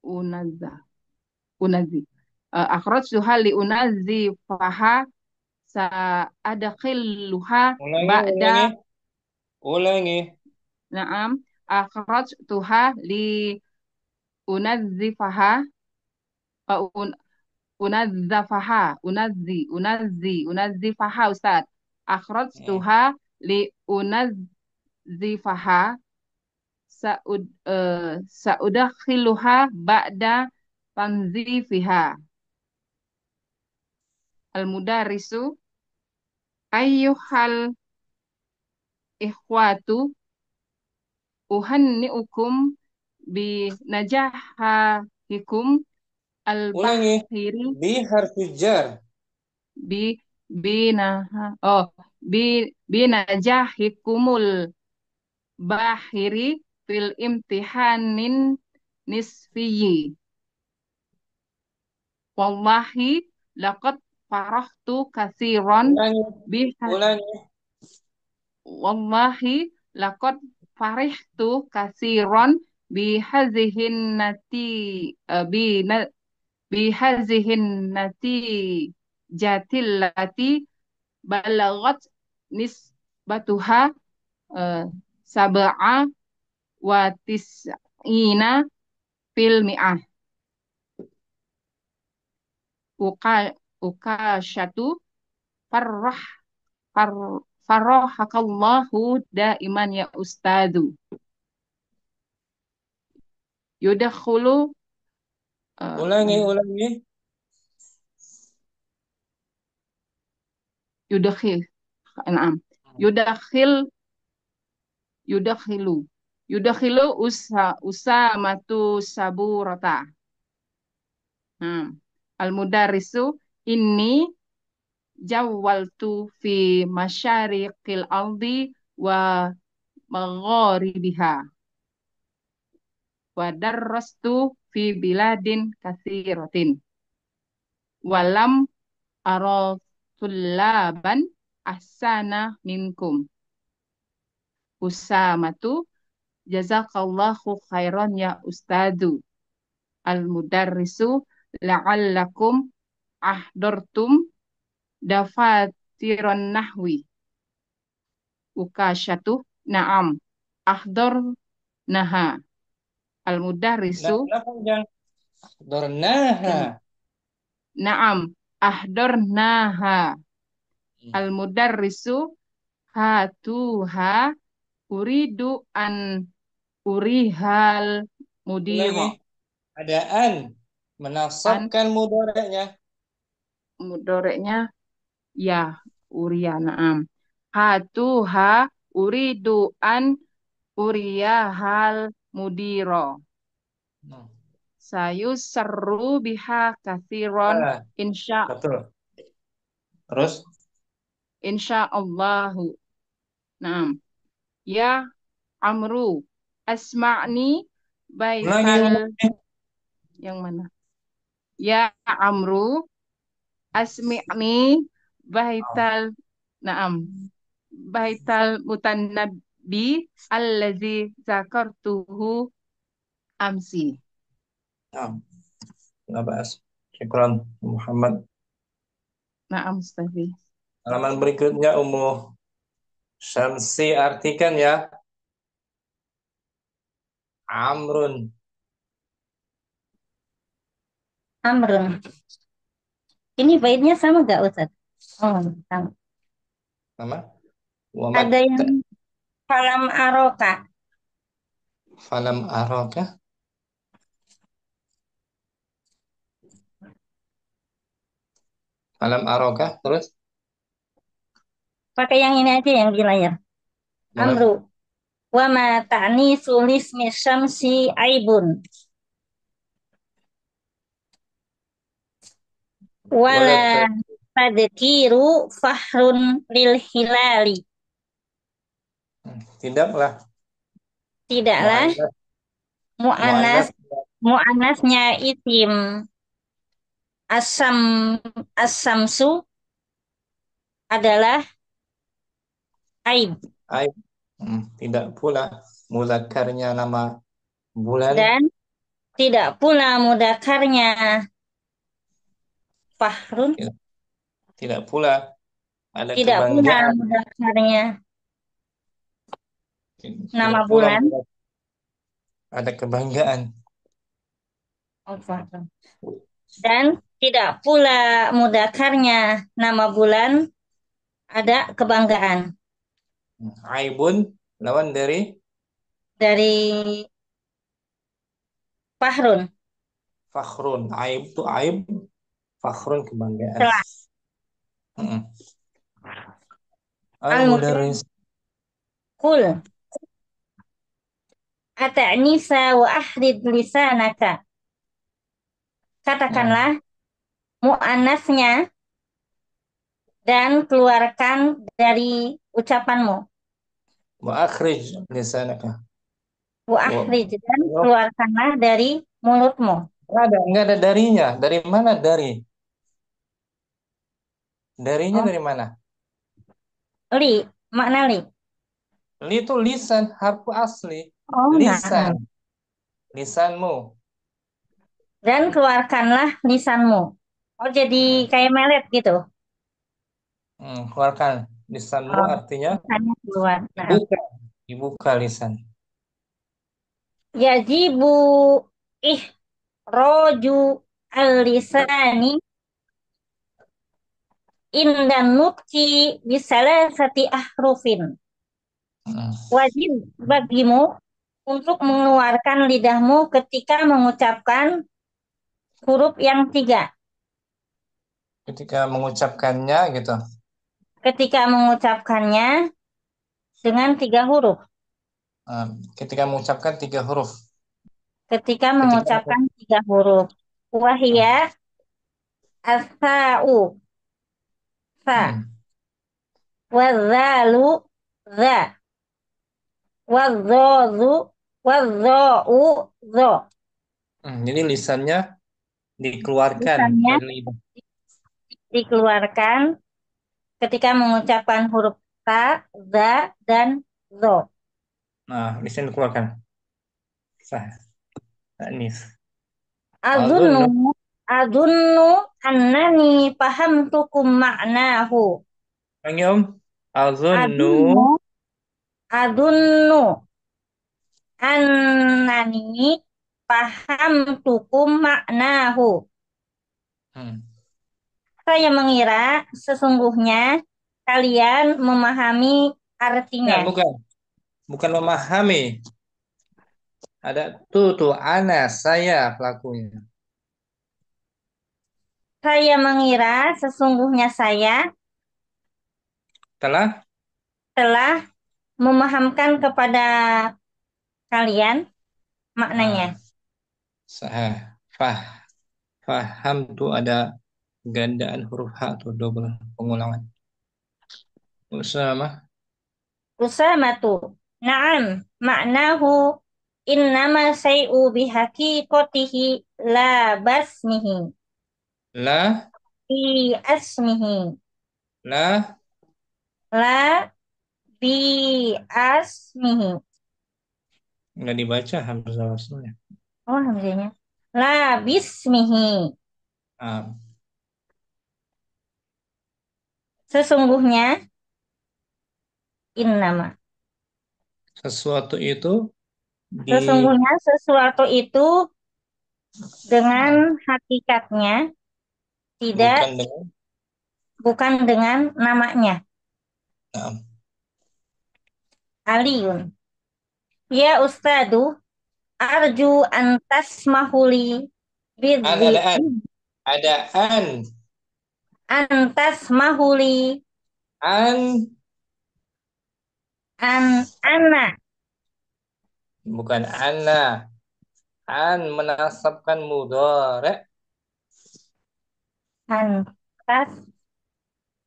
B: unazza unazi akhraj tuha li unazi faha sa adkhilluha
A: Ulangi,
B: ba'da
A: ulangi, ulangi.
B: na'am akhraj tuha li unazzifaha un, unazzafaha unazzifaha Ustaz akhraj
A: Hmm.
B: tuha li unazzifaha saudakhiluha ba'da tanzifiha al-mudarisu ayyuhal ikhwatu uhanni'ukum bi najahikum
A: Ulangi.
B: al-bahiri
A: Bi harfi jar.
B: bi binaha oh bi binajahikumul bahiri fil imtihanin nisfiyi. Wallahi laqad farahtu katsiran
A: Ulangi.
B: biha
A: Ulangi.
B: wallahi laqad farihtu katsiran bihazihin nati bi bihazihin nati jatillati balagat nisbatuha eh, sab'a wa tis'ina fil mi'ah. Uka ukashatu farrah far farrahakallahu daiman ya ustadu. Yudakhulu
A: Ulangi.
B: mana?
A: Ulangi.
B: Yudakhil. Naam. Yudakhil yudakhilu. Yudakhilu usamatu saburata. Hmm. Al-mudarrisu inni jawwaltu fi masyariqil ardi wa magharibiha wa darrastu fi biladin katsiratin walam ara tullaban ahsana minkum. Usamatu jazakallahu khairan ya ustadu. Al-mudarrisu la'allakum ahdortum dafatiron nahwi. Ukasyatu na'am ahdor naha.
A: Nah,
B: Al-mudarrisu
A: kenapa jangan dornaha?
B: yang na'am ahdor naha. Al-mudarrisu hatuha uridu an urihal
A: Ulangi.
B: mudiro
A: Ada an.
B: an
A: Menasabkan mudareknya.
B: mudoreknya ya uria naam hatuha uridu an uriyahal mudiro
A: Nah,
B: sayu seru biha kathiron
A: ah,
B: insya
A: betul. Terus
B: insya Allahu naam ya amru asma'ni
A: ulangi.
B: baital
A: Ulangi.
B: yang mana ya amru asmi'ni baital naam baital mutanabbi allazi zakartuhu amsi.
A: Nah, nggak bahas. Syukran Muhammad.
B: Naam Mustafi.
A: Halaman berikutnya Ummu Syamsi artikan ya. Amrun.
C: Amrun. Ini baitnya sama gak Ustaz? Oh, sama.
A: Nama? Wa
C: Ada yang
A: mat
C: falam aroka.
A: falam araka. Falam araka. Terus
C: Pakai yang ini aja yang di layar.
A: boleh.
C: Amru. Wa ma ta'ni sulis misyamsi aibun. Wala
A: Boleh.
C: tadkiru fahrun lil hilali.
A: Tidaklah
C: Tidaklah
A: muannas
C: mu'anas
A: muannas
C: mu'anasnya isim asam asamsu adalah aib
A: aib. Tidak pula mudzakarnya nama bulan.
C: dan tidak pula mudzakarnya fahrun,
A: Tidak, tidak pula ada
C: tidak pula
A: kebanggaan.
C: mudzakarnya
A: Tidak
C: nama
A: pula
C: bulan.
A: ada kebanggaan.
C: Oh, fahrun. Dan tidak pula mudzakarnya nama bulan ada kebanggaan
A: Aibun lawan
C: dari fahrun
A: fakhrun. Aib itu aib, fakhrun kebanggaan.
C: celah.
A: Mm.
C: Al
A: Al-mudarris
C: Kul ata'nisa wa ahrid lisanaka.
A: Nah,
C: Katakanlah mu'annasnya dan keluarkan dari ucapanmu.
A: wa akhrij lisanaka.
C: Wa
A: Wa,
C: ahrid dan
A: wa-
C: keluarkanlah dari mulutmu.
A: nggak ada darinya. Dari mana dari? Darinya
C: Oh,
A: dari mana?
C: li, makna li.
A: Li itu lisan, harfu asli.
C: Oh,
A: Lisan,
C: nah.
A: lisanmu.
C: Dan keluarkanlah lisanmu. Oh, jadi
A: Hmm,
C: kayak melet gitu.
A: keluarkan lisanmu
C: Oh,
A: artinya
C: lisannya keluar. Nah,
A: dibuka, dibuka lisan.
C: yajibu ihroju al-lisani indan nutki bisalasati ahrufin.
A: Hmm.
C: Wajib bagimu untuk mengeluarkan lidahmu ketika mengucapkan huruf yang tiga.
A: Ketika mengucapkannya gitu.
C: Ketika mengucapkannya dengan tiga huruf.
A: Hmm, ketika mengucapkan tiga huruf.
C: Ketika
A: Ketika
C: mengucapkan tiga huruf.
A: hmm,
C: Wahia as-sa'u, sa.
A: hmm,
C: Wadzalu, za. Wadzozu, wadzou, zo.
A: jadi lisannya dikeluarkan
C: Lisannya
A: dari lidah.
C: dikeluarkan ketika mengucapkan huruf ta, za, dan zo.
A: Nah, lisan dikeluarkan. Sah, tanis.
C: Adunnu,
A: Adunnu.
C: adunnu annani fahamtukum ma'nahu.
A: Anyom. Adunnu.
C: Adunnu, adunnu annani fahamtukum ma'nahu.
A: Hmm.
C: Saya mengira sesungguhnya kalian memahami
A: Bukan,
C: artinya.
A: bukan. Bukan memahami. Ada tuh, ana, saya pelakunya.
C: Saya mengira sesungguhnya saya
A: Telah.
C: telah memahamkan kepada kalian maknanya.
A: Nah, sah. Fah. Faham tuh ada gandaan huruf H tuh double pengulangan. Usama.
C: Usamatu. Naam, maknahu innama say'u bihaqiqatihi la basmihi.
A: La.
C: Bi asmihi.
A: La.
C: La bi asmihi.
A: Nggak dibaca hamzah wasalnya.
C: Oh, hamzanya. La bismihi.
A: Ah,
C: Sesungguhnya innama.
A: sesuatu itu di
C: Sesungguhnya sesuatu itu dengan hakikatnya tidak
A: bukan dengan
C: bukan dengan namanya.
A: ah,
C: Aliun. Ya Ustadu, arju antas mahuli bidhi
A: ada ada an
C: antas mahuli
A: an
C: ana
A: bukan ana an menasabkan mudhari
C: antas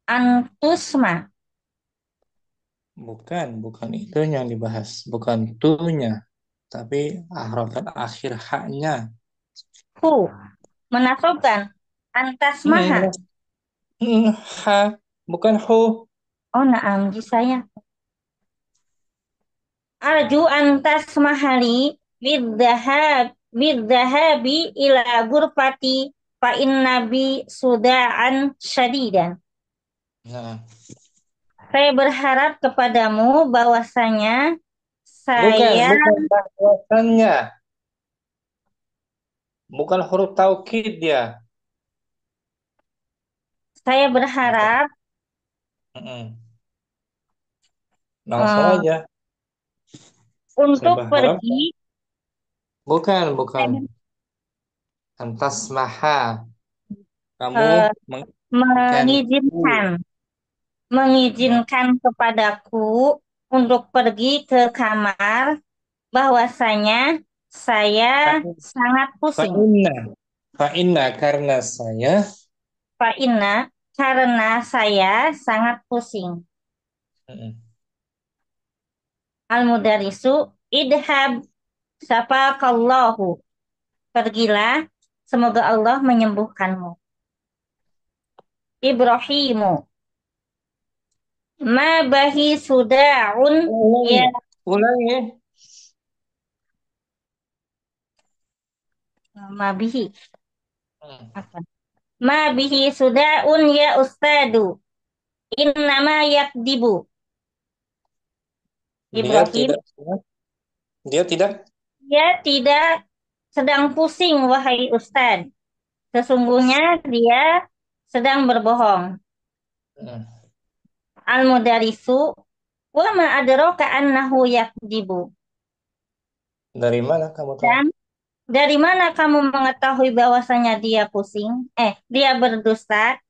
C: antusma.
A: bukan itu yang dibahas bukan tunya tapi harakat akhir haknya.
C: Hu menasabkan antas maha.
A: Hmm, ha bukan hu.
C: Oh naam saya. Arju antas mahali bidhahabi ila gurfati fa innabi sudaan syadidan.
A: Nah,
C: Saya berharap kepadamu bahwasanya
A: bukan
C: saya
A: bukan bahwasannya bukan huruf taukid dia.
C: saya
A: Bukan.
C: berharap
A: Mm-mm. Langsung
C: eh,
A: aja. Saya
C: untuk
A: berharap
C: pergi
A: bukan
C: saya
A: antas maha kamu
C: eh,
A: mengizinkanku.
C: mengizinkan
A: Hmm.
C: mengizinkan kepadaku untuk pergi ke kamar, bahwasanya saya sangat pusing.
A: Fa'inna. Fa'inna karena saya.
C: Fa'inna, karena saya sangat pusing.
A: Mm-mm.
C: Al-mudarisu, idhab, safakallahu. Pergilah, semoga Allah menyembuhkanmu. Ibrahimu, ma bahi suda'un ya,
A: Ulangi. Ulangi.
C: ma bihi,
A: Hmm.
C: apa? Ma bihi suda'un ya ustadu. Innama yakdibu.
A: Dia
C: Ibrahim,
A: tidak. Dia tidak.
C: dia tidak sedang pusing, wahai Ustadz. Sesungguhnya dia sedang berbohong.
A: Hmm.
C: Al-mudarisu, wa ma adraka annahu yakdibu.
A: Dari mana kamu tahu?
C: Dan dari mana kamu mengetahui bahwasanya dia pusing? Dia berdusta.
A: Hmm.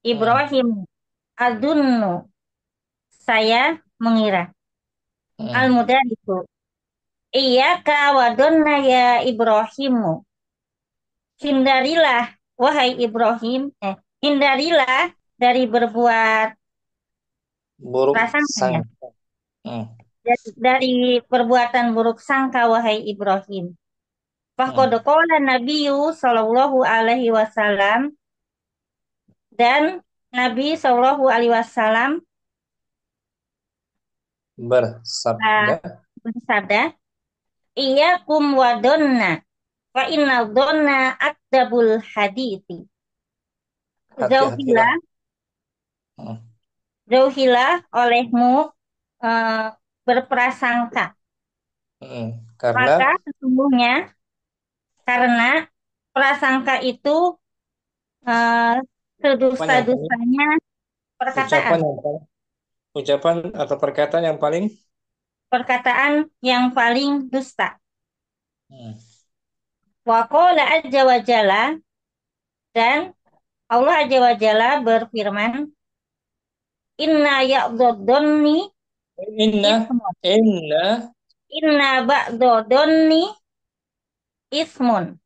C: Ibrahim, adunnu, saya mengira.
A: Hmm.
C: Al-mudarisu, iyyaka wa donna ya Ibrahimu. Hindarilah, wahai Ibrahim, hindarilah dari berbuat
A: Buruk
C: prasangka ya.
A: sangka. Hmm.
C: Dari perbuatan buruk sangka, wahai Ibrahim. Faqad
A: Hmm.
C: qala Nabiyyu sallallahu alaihi wasallam, dan Nabi sallallahu alaihi wasallam
A: Bersabda.
C: bersabda, iyyakum wa donna, fa inna donna akdabul hadithi.
A: Hati-hatilah.
C: Jauhilah,
A: Hmm.
C: jauhilah olehmu eh, berprasangka.
A: Hmm. Karena
C: Maka sesungguhnya, karena prasangka itu eh,
A: ucapan yang paling,
C: sedusta-dustanya
A: ucapan
C: perkataan.
A: yang paling, ucapan atau perkataan yang paling.
C: Perkataan yang paling dusta.
A: Hmm.
C: Wa qala azza wa jalla, dan Allah azza wa jalla berfirman, inna ya'dhodonni
A: Inna,
C: ismun.
A: inna,
C: Inna ba'dhodonni ismun.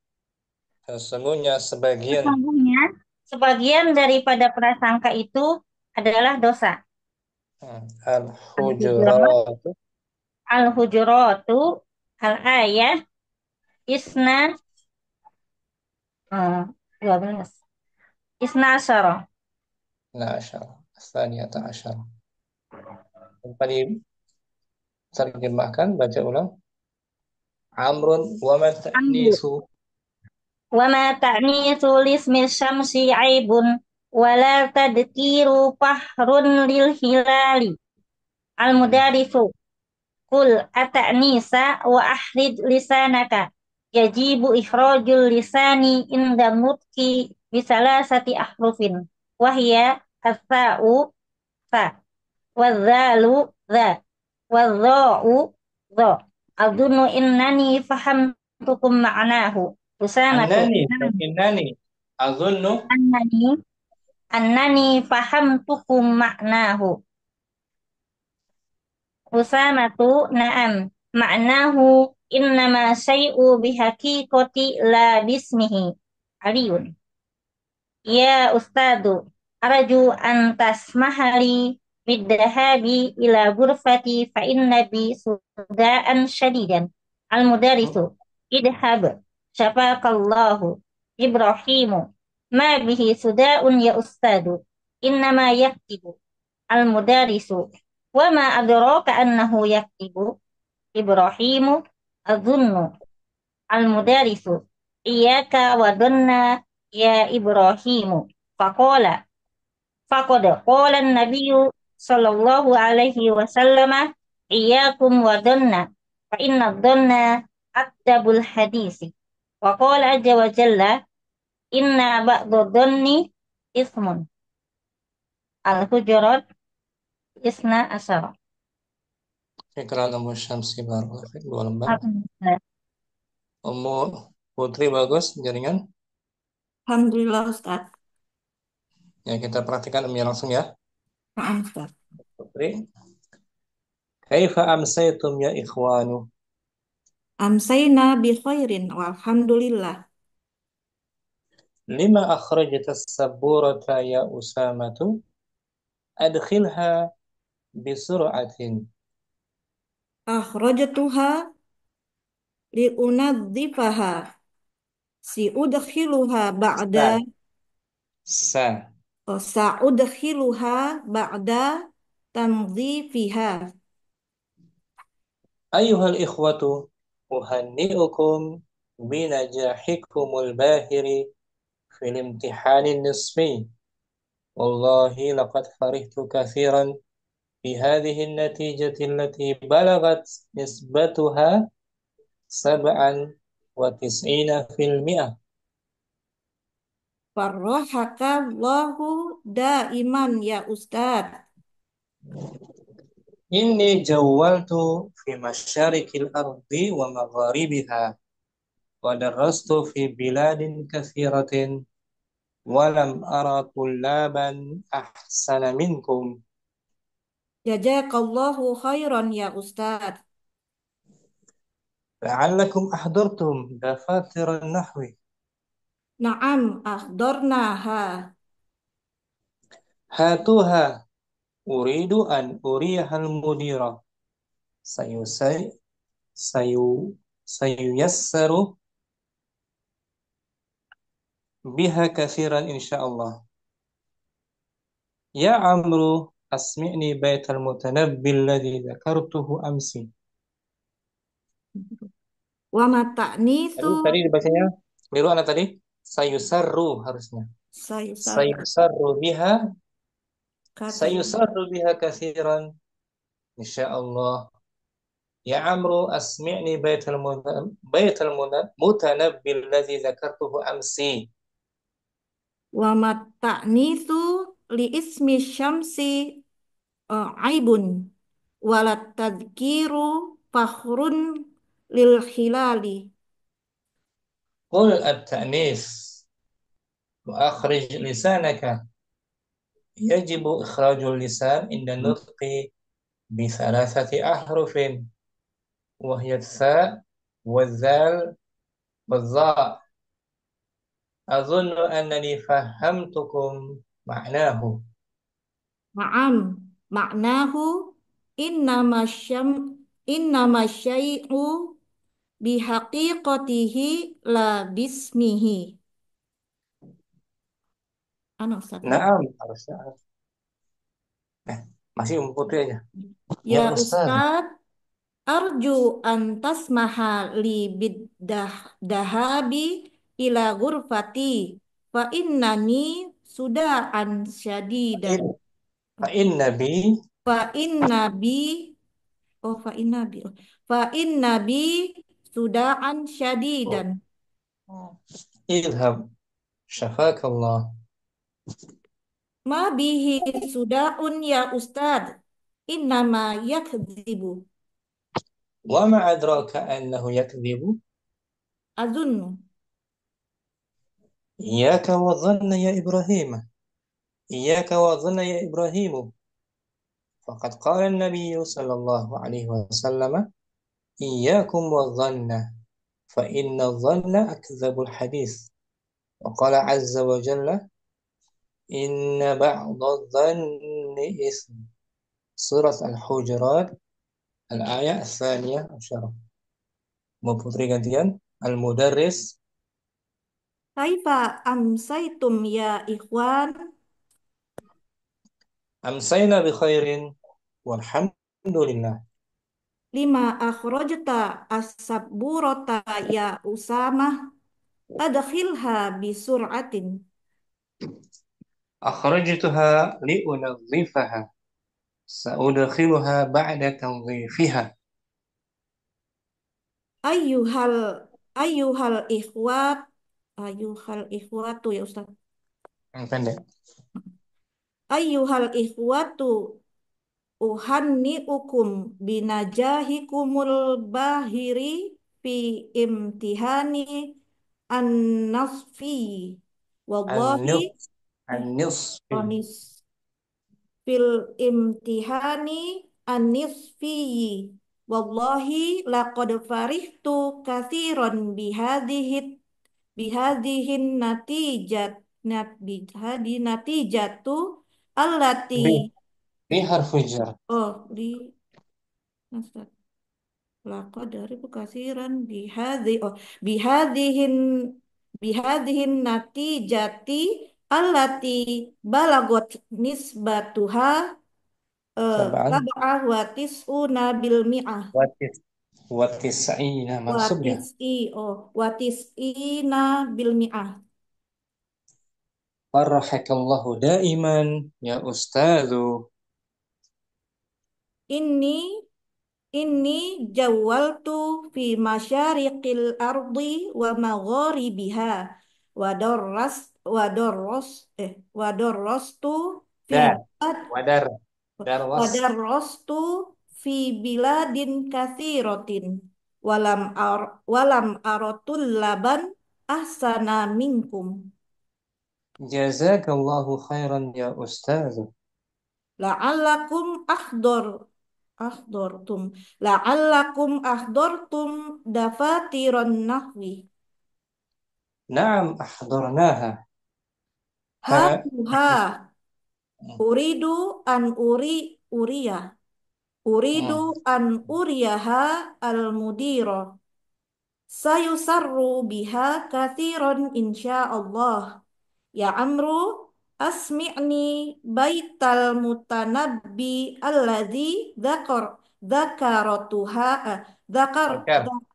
A: sesungguhnya sebagian.
C: Sesungguhnya sebagian daripada prasangka itu adalah dosa. Al-Hujurat,
A: Al-Hujurat.
C: Al-Hujuratu, Al-Ayah, Isna, 12. Isna asyara.
A: Nah, asyara. Tsaniyata asyara. Yang tadi terjemahkan, baca ulang. Amrun wa man
C: Amru.
A: ta'nisu.
C: Wa ma ta'nitsu lismi syamsi aibun wa la tadkiru fahrun lil hilali. Al-mudarisu. Kul ata'nisa wa ahrid lisanaka. Yajibu ikhrajul lisani inda nutki bisalasati ahrufin. Wahia as-sa'u sa. Wadzalu dza. Wadza'u dza. Adunnu innani fahamtukum ma'nahu. Usamatu.
A: Annani, innani. Azunnu.
C: Annani annani fahamtukum ma'nahu. Usamatu na'am. Ma'nahu innama syai'u bihaqiqati la bismihi. Aliyun. Ya Ustadu, arju an tasmahali biddahabi ila ghurfati fa inna bi sudaan syadidan. Al-mudarisu, idhab, syafaqallahu, Ibrahimu, ma bihi sudaun ya Ustadu, innama yaktibu. Al-mudarisu, wa ma adraka annahu yaktibu. Ibrahimu, adhunnu. Al-mudarisu, iyyaka wa dhanna ya Ibrahimu. Faqala, faqad qala an-nabiyyu sallallahu alaihi wasallam, iyyakum wa dhanna, fa inna dhanna akdabul hadisi. Wa qala azza wa jalla, inna ba'da dhanni ismun. Al-Hujurat isna asyara.
A: Ikra Ummu Syamsi Barakallahu fiik, 2 lembar.
C: Alhamdulillah.
A: Ummu Putri bagus jaringan.
C: Alhamdulillah Ustaz.
A: Ya, kita perhatikan Umi langsung ya.
C: Maaf Ustaz.
A: Putri. كيف أمسيتم يا إخوان؟
D: Amsayna bi khairin walhamdulillah.
A: لما أخرجت السبورة يا أسامة؟ أدخلها بسرعة.
D: Akhrajtuha liunadhifaha. Si udkhiluha ba'da
A: سا سا
D: sa'udkhiluha ba'da tanzifiha.
A: أيها الإخوة، أهنئكم بنجاحكم الباهر في الامتحان النصفي. والله لقد فرحت كثيرا بهذه النتيجة التي بلغت نسبتها 97%.
D: Farrahakallahu daiman ya Ustaz.
A: إني جولت في مشارق الأرض ومغاربها، ودرست في بلاد كثيرة، ولم أرى طلابا أحسن منكم.
D: Jazakallahu khairan ya Ustaz.
A: لعلكم أحضرتم دفاتر النحو.
D: Naam, akhdarnaha.
A: هاتوها، أريد أن أريها المدير. سيسي... سييسر بها كثيرا إن شاء الله. يا عمرو، أسمعني بيت المتنبي الذي ذكرته أمس.
D: Wa mata'nitsu
A: Tadi dibacanya keliru anak tadi. Sayusarru harusnya.
D: sayusar
A: Sayusarru biha,
D: katsir.
A: sayusarru biha kathiran insyaallah. Ya Amru, asmi'ni baital mutanabbi alladhi dzakartuhu amsi.
D: Wa mata'nitsu li ismi syamsi aibun. Walat tadhkiru fakhrun lil khilali.
A: Qul at-ta'nis wa akhrij lisanaka. Yajibu ikhrajul lisan inda nutqi bi thalathati ahrufin wa hiya tha wa dhal wa dha. Azunnu annani fahamtukum ma'nahu.
D: Naam, maknahu innama syam innama syai'u bihaqiqatihi la bismihi. Anu Ustaz.
A: Naam, harusnya. Eh, masih Putri aja. Ya
D: Ya
A: Ustaz,
D: Ustaz, arju an tasmaha li biddah dahabi ila ghurfati fa innani sudaan syadidan.
A: fa'in nabi
D: Fa inna bi fa inna bi fa inna bi sudaan syadidan.
A: idhab syafakallah.
D: Ma bihi sudaun ya Ustaz. Innama yakdzibu.
A: Wa ma adraka annahu yakdhibu.
D: Azunnu.
A: Iyyaka wa dhanna ya Ibrahim. Iyyaka wa dhanna ya Ibrahim. Faqad qala an-nabiy sallallahu alaihi wasallam, iyyakum wa dhanna fa inna dhanna akdzabul hadis. Wa qala azza wa jalla, inna ba'dha dhanni ism. Surat Al-Hujurat al-ayat ats-tsaniyah asyarah. Mau putri gantian? Al-Mudarris.
D: Kaifa amsaitum ya ikhwan?
A: Amsayna bi khairin walhamdulillah.
D: Lima akhrajta as-sabburata ya Usamah. Adkhilha bi sur'atin.
A: أخرجتها لأنظفها. سأدخلها بعد تنظيفها.
D: Ayyuhal ayyuhal ikhwat ayyuhal ikhwatu ya Ustaz.
A: Yang pendek.
D: Ayyuhal ikhwatu uhanni'ukum binajahikumul bahiri fi imtihani an-nasfi. Wallahi
A: An-nus An-nusfi.
D: onis fil imtihani an-nisfiyyi. Wallahi laqad farihtu katsiran bihadhihin natijatu allati
A: Bi, bi harfu jar.
D: li nasab laqad dari kasiran bihadhihin bihadhihin natijati allati balagot nisbatuha
A: Sab'an
D: sab'ah wa tis'una bil mi'ah
A: watis watis'ina
D: wa
A: mansub ya.
D: tis'ina bil mi'ah.
A: Barakallahu daiman ya ustazu.
D: Ini Inni jawaltu fi masyariqil ardi wa magharibiha wa darras wa darras wa darrastu fi
A: Da,
D: bilad
A: wadar,
D: wa
A: darwas.
D: darrastu fi biladin katsiratin walam aratul laban ahsana minkum
A: Jazakallahu khairan ya ustazu.
D: la'allakum ahdortum dafatiron nahwi
A: Naam ahdornaha. Ha,
D: hatuha uridu an uriya uridu
A: hmm.
D: an uriyaha al mudiro sayusarru biha kathiron insyaallah ya amru asmi'ni baital mutanabbi alladzi dzakaratuha dzakar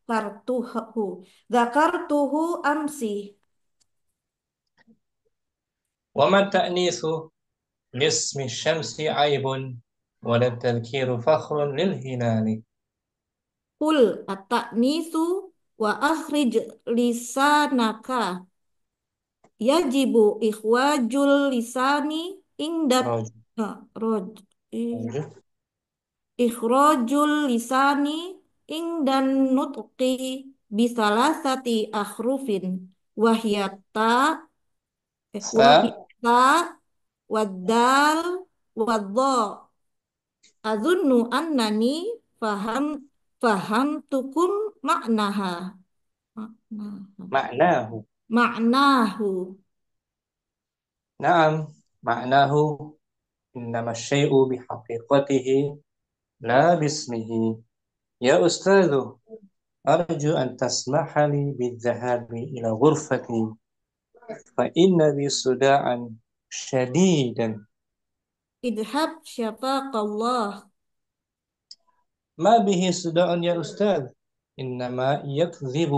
A: Bakar.
D: dzakartuhu amsi.
A: وما التأنيث لاسم الشمس عيب ولا التذكير فخر للهلال.
D: Kul at-ta'nisu wa akhrij lisanaka yajibu ikhwajul lisani indat
A: رجل
D: roj i-
A: رجل
D: ikhrajul lisani indan nutqi bisalasati akhrufin wahyata
A: ثاء
D: wahyata waddal wadha azunnu annani faham fahamtukum maknaha maknaha
A: معناه.
D: maknahu
A: نعم معناه إنما الشيء بحقيقته لا باسمه. يا أستاذ أرجو أن تسمح لي بالذهاب إلى غرفتي فإن بي صداعا شديدا.
D: idhab syafaqallah
A: ما به صداع يا أستاذ إنما يكذب.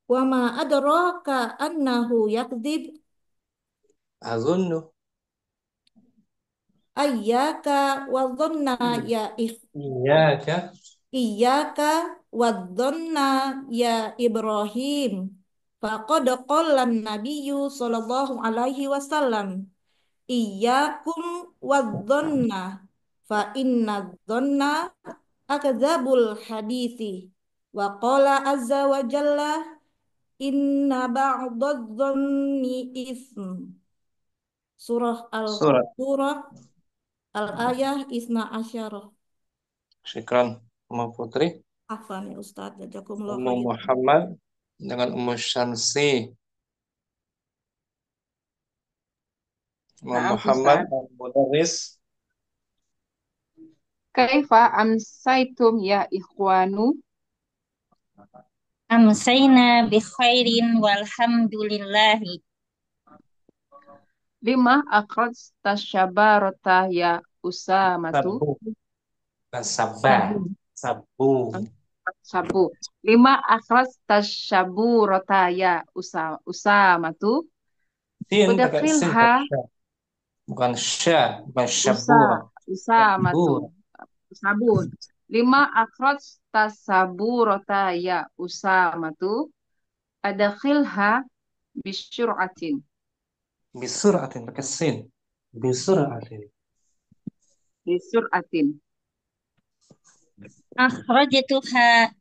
D: wa ma adraka annahu yakdzib
A: أظن
D: ayyaka wa dhanna ya
A: إياك
D: iyyaka wa dhanna ya Ibrahim faqad qala an-nabiyyu sallallahu alaihi wasallam iyyakum wa dhanna fa inna dhanna akdzabul hadithi wa qala azza wa jalla inna ba'dadh-dhanni ism surah
A: سورة.
D: surah al-ayah isna asyarah.
A: Syukran Ummu Putri.
D: Afan ya Ustaz, jazakumullah
A: Ummu
D: khair.
A: Muhammad dengan Ummu Syamsi. Ummu
B: Naam
A: Muhammad
B: Ustaz.
A: al-Mudarris.
B: Kaifa amsaitum ya ikhwanu?
C: Amsayna bi khairin walhamdulillahi.
B: Lima akhraj tasyabarata ya Usamatu.
A: Sabu. Dan sabah.
B: Sabu.
A: Sabu.
B: Sabu. Lima akhraj tasyaburata ya Usamatu.
A: Sin pakai sin
B: Udakhilha
A: bukan sya, bukan
B: usa
A: syabura.
B: usamatu.
A: Syabura.
B: Sabun. Lima akhraj tasaburata ya Usamatu. Adakhilha bisyur'atin.
A: Bisuratin pakai sin. Bisuratin.
B: Bisur'atin.
C: Akhrajtuha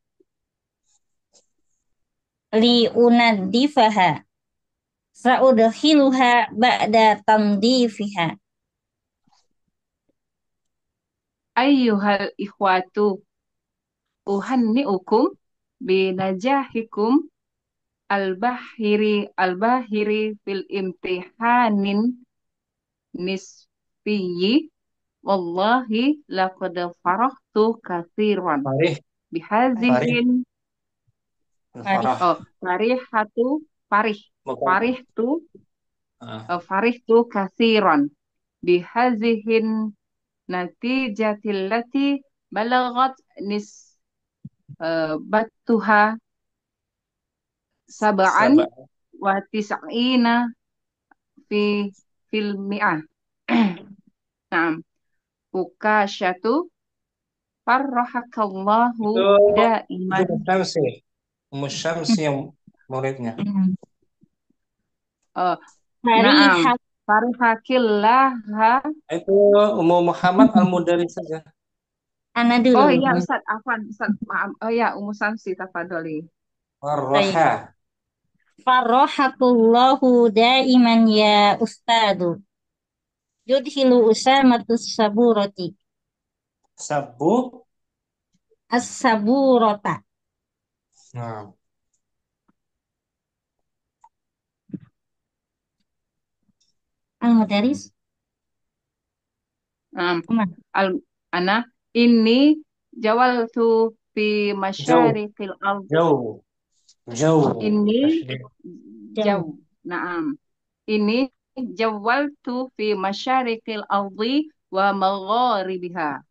C: li unaddifaha. Sa'udkhiluha ba'da tandifiha.
B: ayyuhal ikhwatu uhanni'ukum binajahikum al-bahiri fil imtihanin nisfiyyi wallahi laqad farahtu katsiran
A: Farih, farih,
B: bihazihin
C: Mari.
A: farah.
B: oh farihatu farih
A: Bukan.
B: farihtu
A: Ah,
B: farihtu katsiran bihazihin natijatillati balagat batuha sab'an
A: sabah.
B: wa tis'ina fi fil mi'ah. Naam. Ukashatu farrahakallahu
A: Itu
B: daiman.
A: Ummu Syamsi. Ummu Syamsi yang muridnya.
C: Hmm.
B: Oh, naam.
C: Farihat
B: Farihakillaha.
A: Itu Ummu Muhammad Al-Mudari saja.
C: ana
B: Oh
C: dulu.
B: iya Ustaz, afwan Ustaz, maaf. Oh ya, Ummu Samsi tafadholi.
C: Baik.
A: Warraha.
C: Farrohakullahu daiman ya ustadu. Yudhilu usamatus saburoti.
A: Sabu.
C: As-saburota.
A: Nah,
C: Al-Mudaris.
B: Naam.
C: Kemana?
B: Al ana ini jawaltu fi
A: jauh,
B: masyariqil ardh.
A: jauh, jauh.
B: Ini
A: Tasydid.
C: Jauh.
B: jauh. Naam. Ini jawaltu fi masyariqil ardi wa magharibiha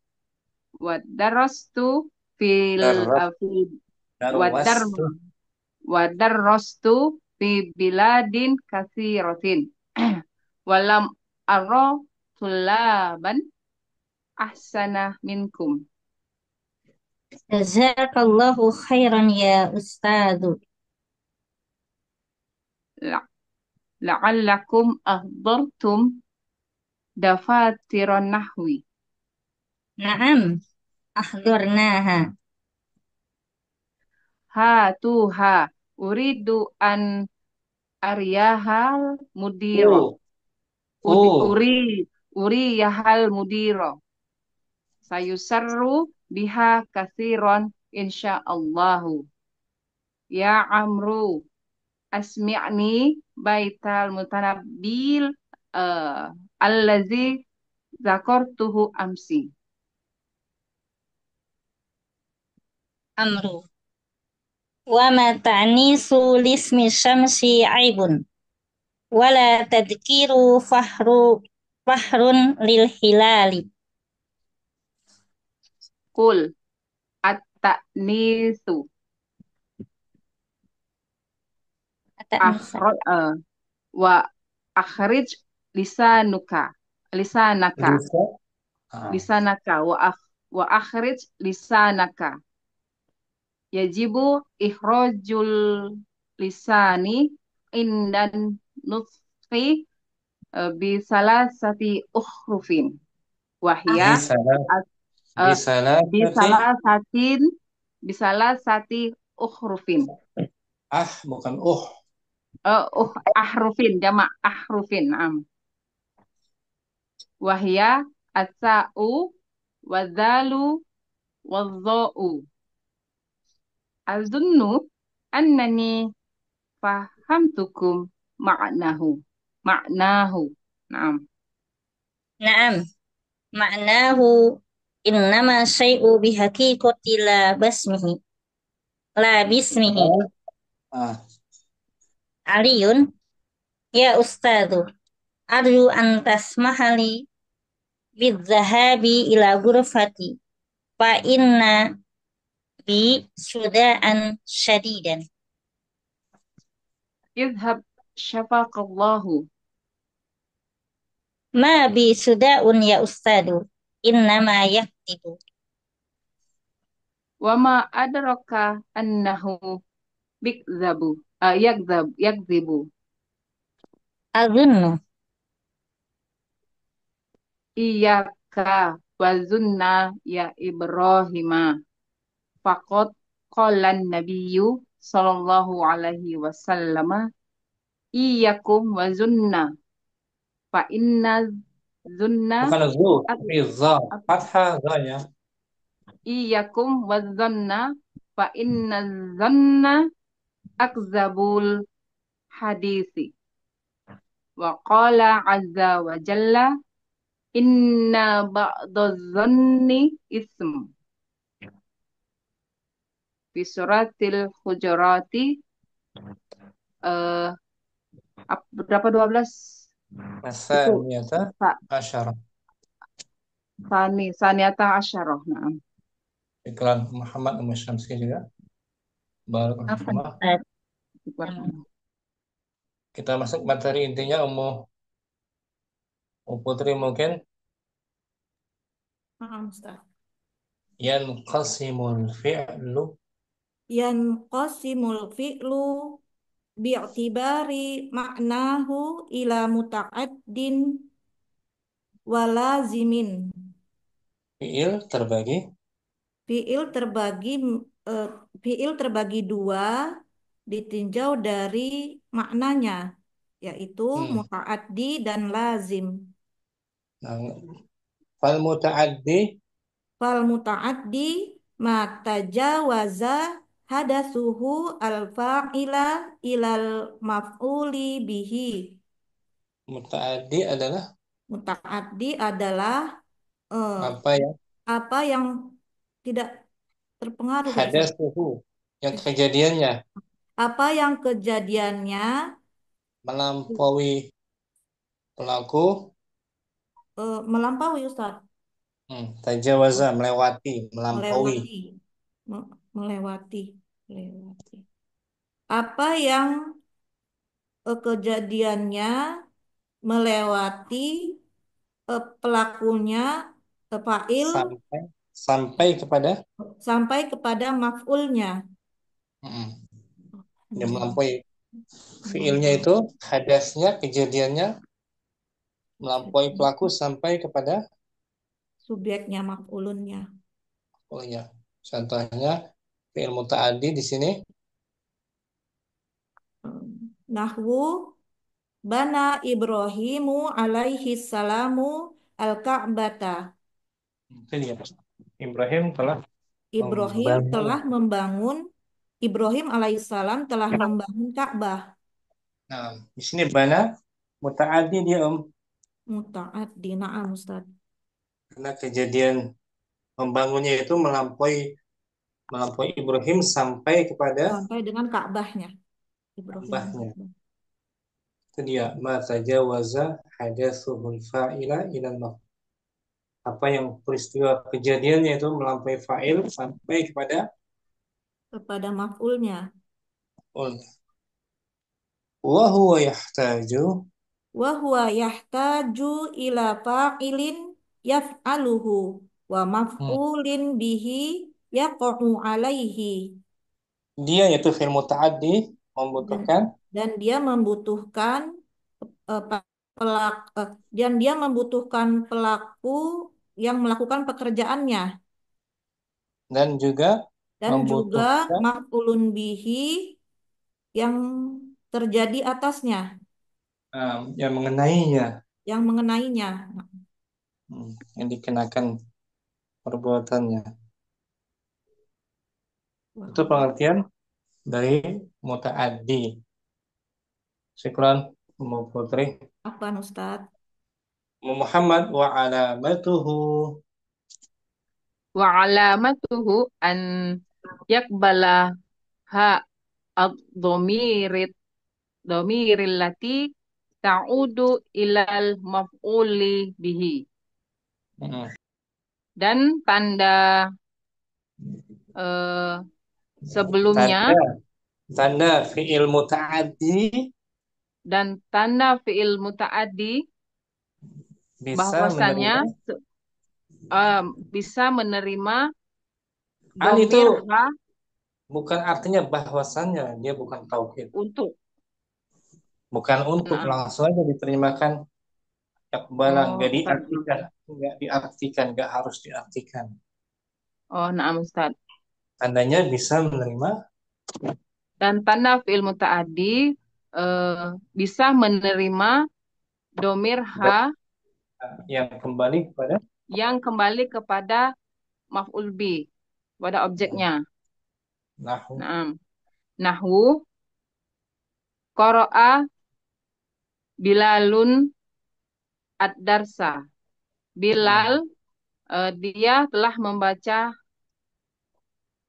B: wa darastu fil
A: Darab,
B: fi wa dar
A: darwastu.
B: wa darastu fi biladin katsiratin walam ara tulaban ahsana minkum
C: Jazakallahu khairan ya ustadu.
B: La- la'allakum ahdartum dafatiran nahwi.
C: Naam. Ahdurnaha.
B: Hatuha uridu an ariyahal mudiro
A: Oh, oh.
B: uri yahal mudiro sayusarru biha kathiron insyaallahu ya amru asmi'ni baital mutanabbil allazi zakartuhu amsi.
C: Amru. Wa ma ta'nisu lismi syamsi aibun. Wala tadkiru fahrun lil hilali.
B: Kul at-ta'nisu
C: At-ta'nisa.
B: wa akhrij lisanuka lisanaka
A: Bisa. Ah,
B: lisanaka wa akhrij lisanaka yajibu ikhrajul lisani indan nutfi bi salasati ukhrufin wahya
A: bisalah,
B: uh,
A: bisalasati.
B: bisalasati ukhrufin
A: Ah, bukan
B: ahrufin jamak ahrufin wahya asa'u wadhalu wadha'u azunnu annani fahamtukum ma'nahu ma'nahu na'am
C: Naam. Ma'nahu innama syai'u bihaqiqati la basmihi. La bismihi.
A: Ah,
C: Aliyun. Ya ustadu. Arju an tasmahali bidzahabi ila ghurfati. Fa inna bi sudaan syadidan.
B: idhab syafaqallahu
C: Ma bi sudaun ya ustadu. Innama yaktibu.
B: wa ma adraka annahu bikzabu yakzibu
C: Azunnu.
B: iyyaka wa zunna ya Ibrahima faqad qala nabiyyu sallallahu alaihi wasallam iyyakum wa zunna fa inna zunna
A: Bukan zu,
B: ak-
A: tapi za.
B: ak-
A: Fathah za-nya.
B: iyakum wadzanna fa inna zanna akzabul hadisi wa qala azza wa jalla inna ba'dadh-dhanni ism fi suratil hujurati eh berapa 12 itu
A: Asaniyata
B: Pak
A: asyara.
B: Saniyata asyarah. Nah,
A: Iklan Muhammad Umar Syamsi juga.
C: Apa
A: Barakallahu.
C: Ustaz?
A: Kita masuk materi intinya Ummu Putri mungkin
D: Ustaz.
A: yanqasimul fi'lu
D: Yanqasimul fi'lu bi'tibari maknahu ila muta'addin walazimin.
A: fi'il terbagi
D: Fi'il terbagi eh, fi'il terbagi dua ditinjau dari maknanya, yaitu muta'addi dan lazim.
A: nah, fal muta'addi
D: Fal muta'addi ma tajawaza hadasuhu al-fa'ila ilal maf'uli bihi.
A: muta'addi adalah
D: Muta'addi adalah eh,
A: apa ya
D: apa yang tidak terpengaruh ya Ustaz?
A: hadatsuhu yang kejadiannya
D: Apa yang kejadiannya
A: melampaui pelaku
D: melampaui Ustaz,
A: tajawaza melewati melampaui
D: melewati, melewati, melewati. Apa yang kejadiannya melewati pelakunya, fa'il
A: sampai sampai kepada
D: sampai kepada maf'ulnya.
A: mm, yang
D: Hmm,
A: melampaui fiilnya
D: melampaui
A: itu hadasnya kejadiannya melampaui pelaku sampai kepada
D: subjeknya, maf'ulunnya.
A: pelakunya. Contohnya fiil muta'addi di sini
D: Nahwu bana Ibrahimu alaihi salamu al-Ka'bata.
A: itu dia. Ibrahim telah
D: Ibrahim
A: membangun.
D: telah membangun Ibrahim alaihissalam telah membangun Ka'bah.
A: Nah, di sini bana muta'addi dia
D: Muta'addi, na'am Ustaz.
A: karena kejadian membangunnya itu melampaui Ibrahim sampai kepada
D: Sampai dengan Ka'bahnya. Ibrahim.
A: Ka'bahnya. Itu dia ma tajawaza hadatsuhul fa'ila ilal maf'ul. Apa yang peristiwa kejadiannya itu melampaui fa'il sampai kepada
D: Kepada maf'ulnya.
A: maf'ul. Wa huwa yahtaju
D: Wa huwa yahtaju ila fa'ilin yaf'aluhu wa
A: hmm,
D: maf'ulin bihi yaqa'u alaihi.
A: dia yaitu fi'il muta'addi
D: Dan,
A: membutuhkan
D: dan dia membutuhkan dan dia membutuhkan pelaku yang melakukan pekerjaannya,
A: dan juga
D: dan juga
A: membutuhkan
D: maf'ulun bihi yang terjadi atasnya,
A: yang mengenainya,
D: yang mengenainya.
A: yang dikenakan perbuatannya. Itu pengertian dari muta'addi. Syukran Ummu Putri.
D: Apa Ustaz?
A: Muhammad wa alamatuhu
B: wa alamatuhu an yakbala ha ad-dhamirit dhamiril lati ta'udu ilal maf'uli bihi.
A: Hmm.
B: Dan tanda eh, sebelumnya
A: tanda fi'il muta'addi
B: dan tanda fi'il muta'addi
A: bisa
B: bahwasannya
A: menerima
B: bisa menerima
A: an itu
B: domir ha
A: bukan artinya bahwasannya dia bukan tauhid,
B: untuk.
A: bukan untuk
B: Nah,
A: langsung aja diterimakan yakbala
B: oh,
A: nggak diartikan nggak harus diartikan,
B: oh, nah, Ustaz.
A: tandanya bisa menerima
B: Dan tanda fi'il muta'addi bisa menerima domir ha
A: yang kembali kepada
B: yang kembali kepada maf'ul bi, pada objeknya.
A: nahu.
B: Naam. Nahwu qara'a Bilalun ad-darsa. Bilal dia telah membaca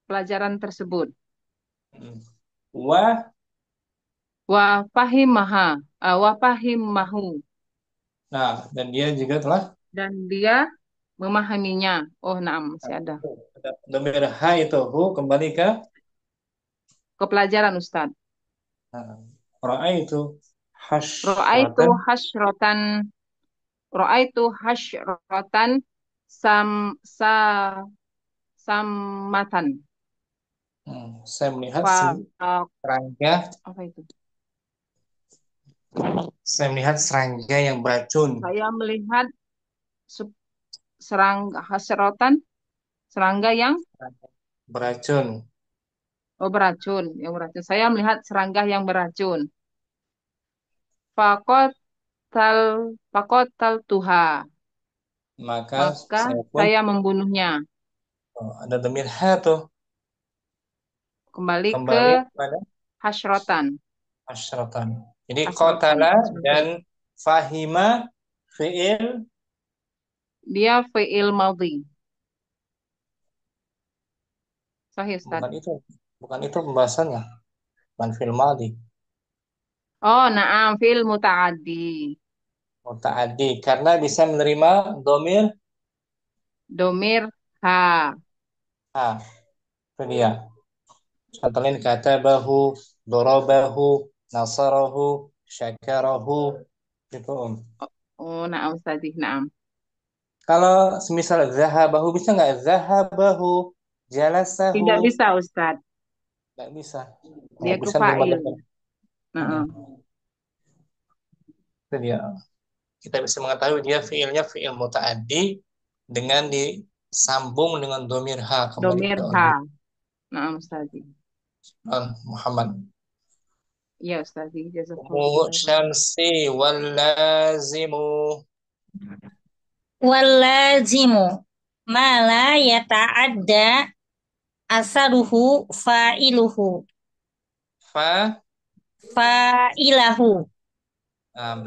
B: pelajaran tersebut.
A: Wa,
B: Wa fahimaha, wa fahimahu,
A: nah, dan dia juga telah
B: dan dia memahaminya. Oh, naam, masih ada.
A: domir ha itu hu kembali ke
B: Ke pelajaran Ustaz.
A: ra'a itu
B: Ra'aitu
A: hasyratan.
B: hasyratan, ra'aitu hasyratan sam sa samatan.
A: Saya melihat
B: Fa,
A: serangga.
B: apa itu?
A: Saya melihat serangga yang beracun.
B: Saya melihat serangga hasrotan, serangga yang
A: Beracun.
B: beracun, yang beracun. Saya melihat serangga yang beracun. Fakot fakot tuha,
A: Maka
B: maka
A: saya pun
B: saya membunuhnya.
A: ada domir ha tuh
B: Kembali ke
A: kembali pada
B: hasrotan.
A: hasyratan. Jadi
B: Hasrotan,
A: qatala
B: hasrotan.
A: dan fahima fi'il
B: Dia fi'il madhi. Sahih, Ustaz.
A: bukan itu pembahasannya, bukan fi'il madhi.
B: Oh, naam, fi'il muta'addi.
A: Muta'addi karena bisa menerima domir
B: Domir ha.
A: ha. Itu dia. Contoh lain katabahu, dorobahu, nasarahu, syakarahu, gitu.
B: Oh, naam, Ustaz. Naam.
A: Kalau semisal zahabahu bisa nggak? Zahabahu, jalasahu,
B: Tidak bisa, Ustaz.
A: nggak bisa.
B: Dia
A: Nggak
B: ke
A: bisa menerima
B: fa'il.
A: domir.
B: Nah,
A: Itu dia. Kita bisa mengetahui dia fiilnya fiil muta'addi dengan disambung dengan domir ha kembali
B: domir
A: kepada
B: ha.
A: objek
B: Naam, Ustaz.
A: Muhammad.
B: Iya, Ustaz.
A: Mu
B: Jazakallahu khairan.
A: syamsi wal lazimu
C: Walazimu ma la yata'adda asaruhu fa'iluhu
A: fa
C: fa'ilahu.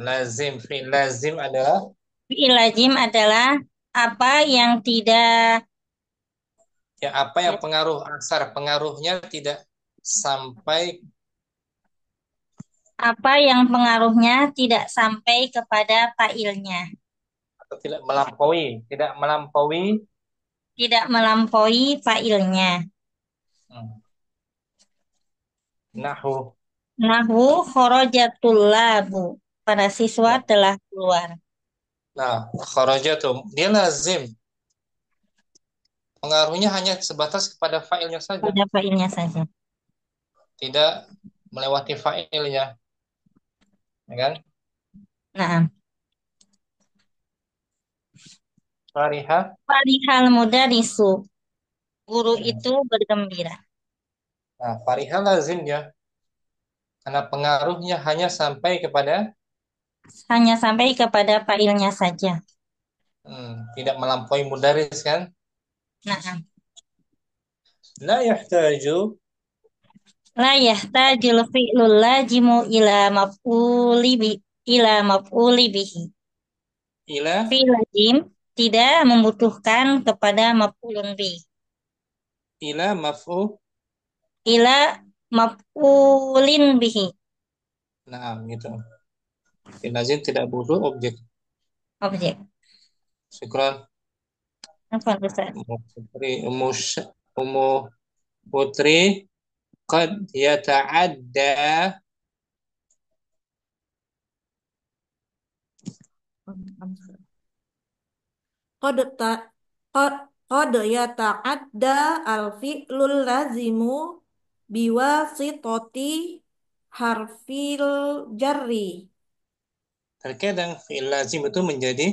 A: lazim fiil lazim adalah
C: Fi'il lazim adalah apa yang tidak
A: ya apa yang pengaruh asar pengaruhnya tidak sampai
C: apa yang pengaruhnya tidak sampai kepada fa'ilnya,
A: atau tidak melampaui
C: tidak melampaui fa'ilnya.
A: hmm, nahu.
C: Nahwu kharajatul labu, para siswa telah keluar.
A: Nah, kharaja tuh dia lazim. Pengaruhnya hanya sebatas kepada fa'ilnya saja,
C: Pada fa'ilnya saja.
A: tidak melewati fa'ilnya, ya kan?
C: Nah,
A: Fariha,
C: farihal mudarisu, guru itu bergembira.
A: nah fariha lazim ya, karena pengaruhnya hanya sampai kepada
C: Hanya sampai kepada fa'ilnya saja.
A: tidak melampaui mudaris kan?
C: Nah,
A: La yahtaju
C: la yahtajul fi'lul lajimu ila maf'uli bihi.
A: ila
C: Fi'il lazim tidak membutuhkan kepada maf'ulun bih.
A: ila maf'u.
C: Ila maf'ulin bihi.
A: Nah, gitu. Fi'il lazim tidak butuh objek.
C: Objek.
A: Syukran.
C: Apa Ustaz?
A: Ummu putri qad yata'adda
D: Qad ta qad qad yata'adda al-fi'lul lazimu biwasitati harfil jarri.
A: terkadang fi'il lazim itu menjadi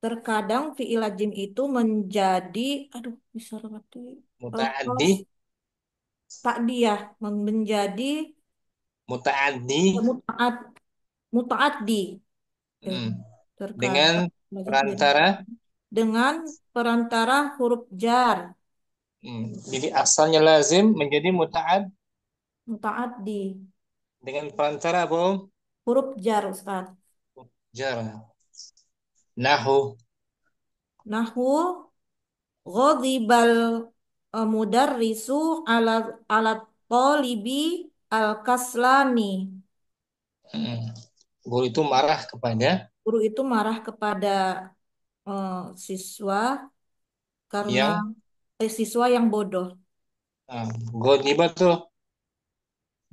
D: Terkadang fi'il lazim itu menjadi bisa berarti
A: muta'addi
D: takdiyah menjadi
A: muta'addi
D: mutaat mutaaddi.
A: hmm, dengan
D: Terkadang lazim menjadi
A: perantara.
D: dengan perantara huruf jar
A: Jadi asalnya lazim menjadi
D: mutaaddi
A: dengan perantara apa?
D: huruf jar Ustaz.
A: Jar. Nahu.
D: Nahu ghadibal mudarrisu ala ala talibi al kaslani.
A: Hmm. Guru itu marah kepada
D: Guru itu marah kepada siswa karena
A: yang
D: siswa yang bodoh.
A: godiba tuh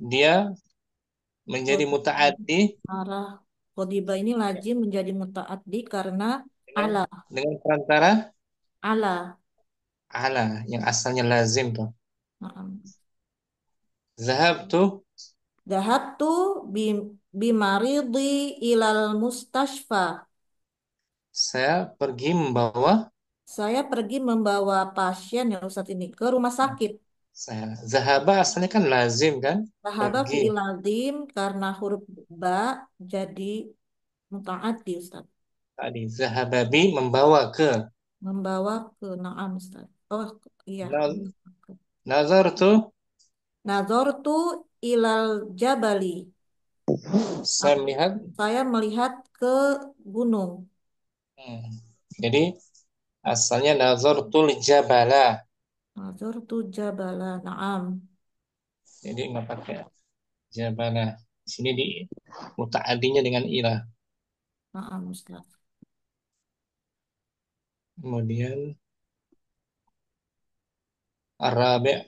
A: dia menjadi
D: Ghadiba
A: mutaaddi
D: marah. Ghadiba ini lazim menjadi mutaaddi karena
A: dengan
D: ala
A: perantara
D: ala.
A: ala yang asalnya lazim tuh.
D: Naam.
A: Zahab tuh
D: Dhahabtu bi bimaridi ilal mustashfa.
A: saya pergi membawa
D: Saya pergi membawa pasien ya Ustadz ini ke rumah sakit.
A: saya. Zahaba asalnya kan lazim kan?
D: Dhahaba
A: Pergi.
D: fi'il adzim karena huruf ba jadi mutaaddi Ustadz.
A: Tadi zahababi membawa ke.
D: Membawa ke naam Ustadz. Oh iya.
A: Na- Nazar tuh
D: Nazartu ilal jabali.
A: saya melihat.
D: Saya melihat ke gunung.
A: Hmm. Jadi asalnya nazar tul jabala.
D: Nazartu jabala. Naam.
A: Jadi nggak pakai jabala. Di sini di mutaadinya dengan ilah.
D: Naam Ustadz.
A: Kemudian Arabi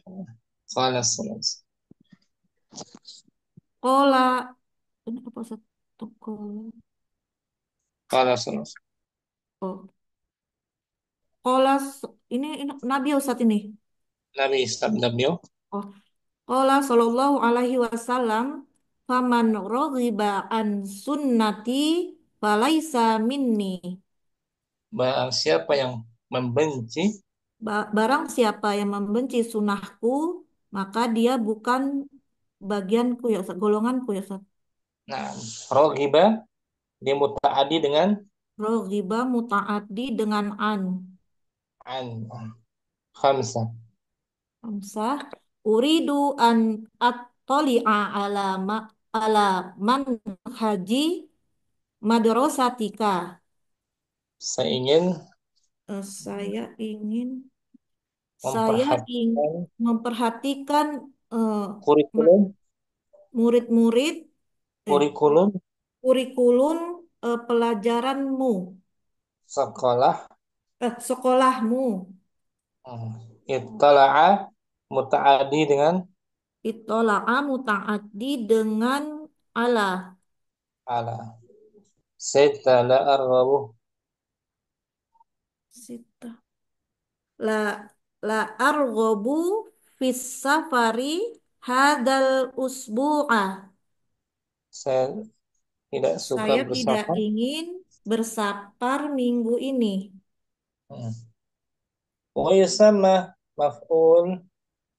A: qala salas.
D: Kola. Ini apa satu kola?
A: Qala salas.
D: Oh. Kola. Ini Nabi ya Ustadz ini.
A: Nabi sabda beliau,
D: Oh. Kola sallallahu alaihi wasallam. Faman raghiba an sunnati falaisa minni.
A: barang siapa yang membenci,
D: Barang siapa yang membenci sunahku, maka dia bukan bagianku ya Ustaz, golonganku ya Ustaz.
A: nah, rogiba dia mutaadi dengan
D: Raghiba muta'addi dengan
A: an khamsa.
D: Hamzah. Uridu an attali'a ala manhaji madrasatika.
A: Saya ingin
D: Eh, saya ingin saya ingin
A: memperhatikan
D: memperhatikan
A: kurikulum
D: murid-murid eh,
A: kurikulum
D: kurikulum pelajaranmu,
A: sekolah.
D: sekolahmu.
A: Ittala'a mutaadi dengan
D: Ittola'a muta'addi dengan ala.
A: ala. Setala arwabuh.
D: Sita. La la arghabu fis safari hadal usbu'a.
A: Saya tidak suka
D: Saya tidak
A: bersafar.
D: ingin bersafar minggu ini.
A: Hmm. Wa yusamma maf'ul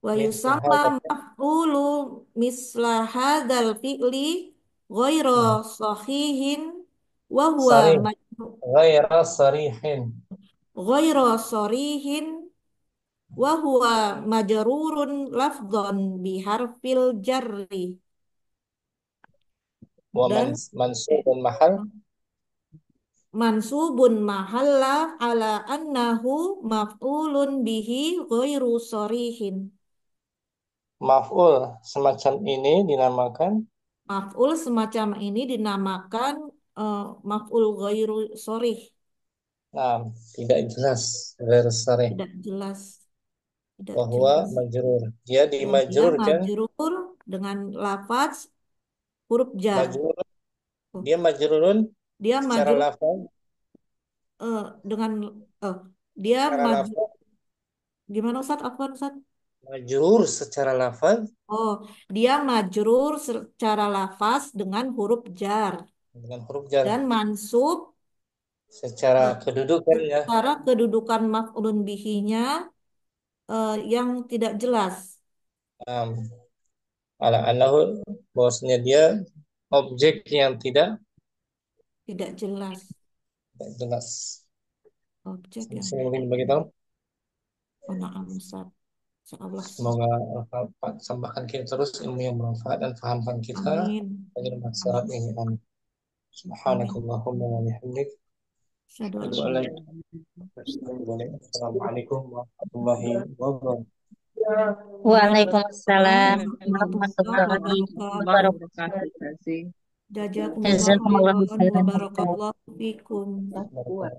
D: Wa
A: mithlu
D: yusamma
A: hadha.
D: maf'ulu misla hadzal fi'li ghairu
A: Hmm.
D: sahihin wa huwa
A: Sarih, ghaira sarihin.
D: ghairu sarihin wa huwa majrurun lafdhan bi harfil jarri
A: Wa
D: dan
A: mansubun mahal
D: mansubun mahalla ala annahu maf'ulun bihi ghairu sarihin.
A: maf'ul semacam ini dinamakan
D: Maf'ul semacam ini dinamakan maf'ul ghairu sharih,
A: nah, tidak jelas, ghair sarih.
D: tidak jelas, tidak
A: Bahwa
D: jelas.
A: majrur. Dia
D: Dia
A: dimajrurkan,
D: majrur dengan lafaz huruf jar.
A: majrur.
D: Oh,
A: Dia majrurun
D: dia
A: secara
D: majrur
A: lafaz,
D: dengan dia
A: secara
D: majrur
A: lafaz,
D: gimana Ustaz? Afwan Ustaz?
A: majrur secara lafaz
D: Oh, dia majrur secara lafaz dengan huruf jar
A: dengan huruf jar.
D: dan mansub
A: Secara
D: eh,
A: kedudukannya,
D: secara kedudukan maf'ulun bihinya yang tidak jelas,
A: um, ala anahu bahwasanya dia objek yang tidak
D: tidak jelas.
A: Tidak jelas.
D: Objek yang
A: Saya mungkin bagi tahu.
D: na'am Ustaz. Insyaallah.
A: Semoga Pak tambahkan kita terus ilmu yang bermanfaat dan fahamkan kita
D: Amin.
A: dari masalah
D: Amin.
A: ini. Amin.
D: Amin.
A: Subhanakallahumma wa bihamdik.
D: Asyhadu an
A: Asyhadu
D: la
A: an la ilaha illa anta. Assalamualaikum warahmatullahi wabarakatuh.
C: Waalaikumsalam
D: warahmatullahi
C: warahmatullahi
B: Warahmatullahi
C: wabarakatuh.
B: wabarakatuh. Terima kasih.
D: Jazakumullah
C: Jazakumullahu
D: khairan wa
C: khairan.
D: barakallahu fikum.
B: Kuat.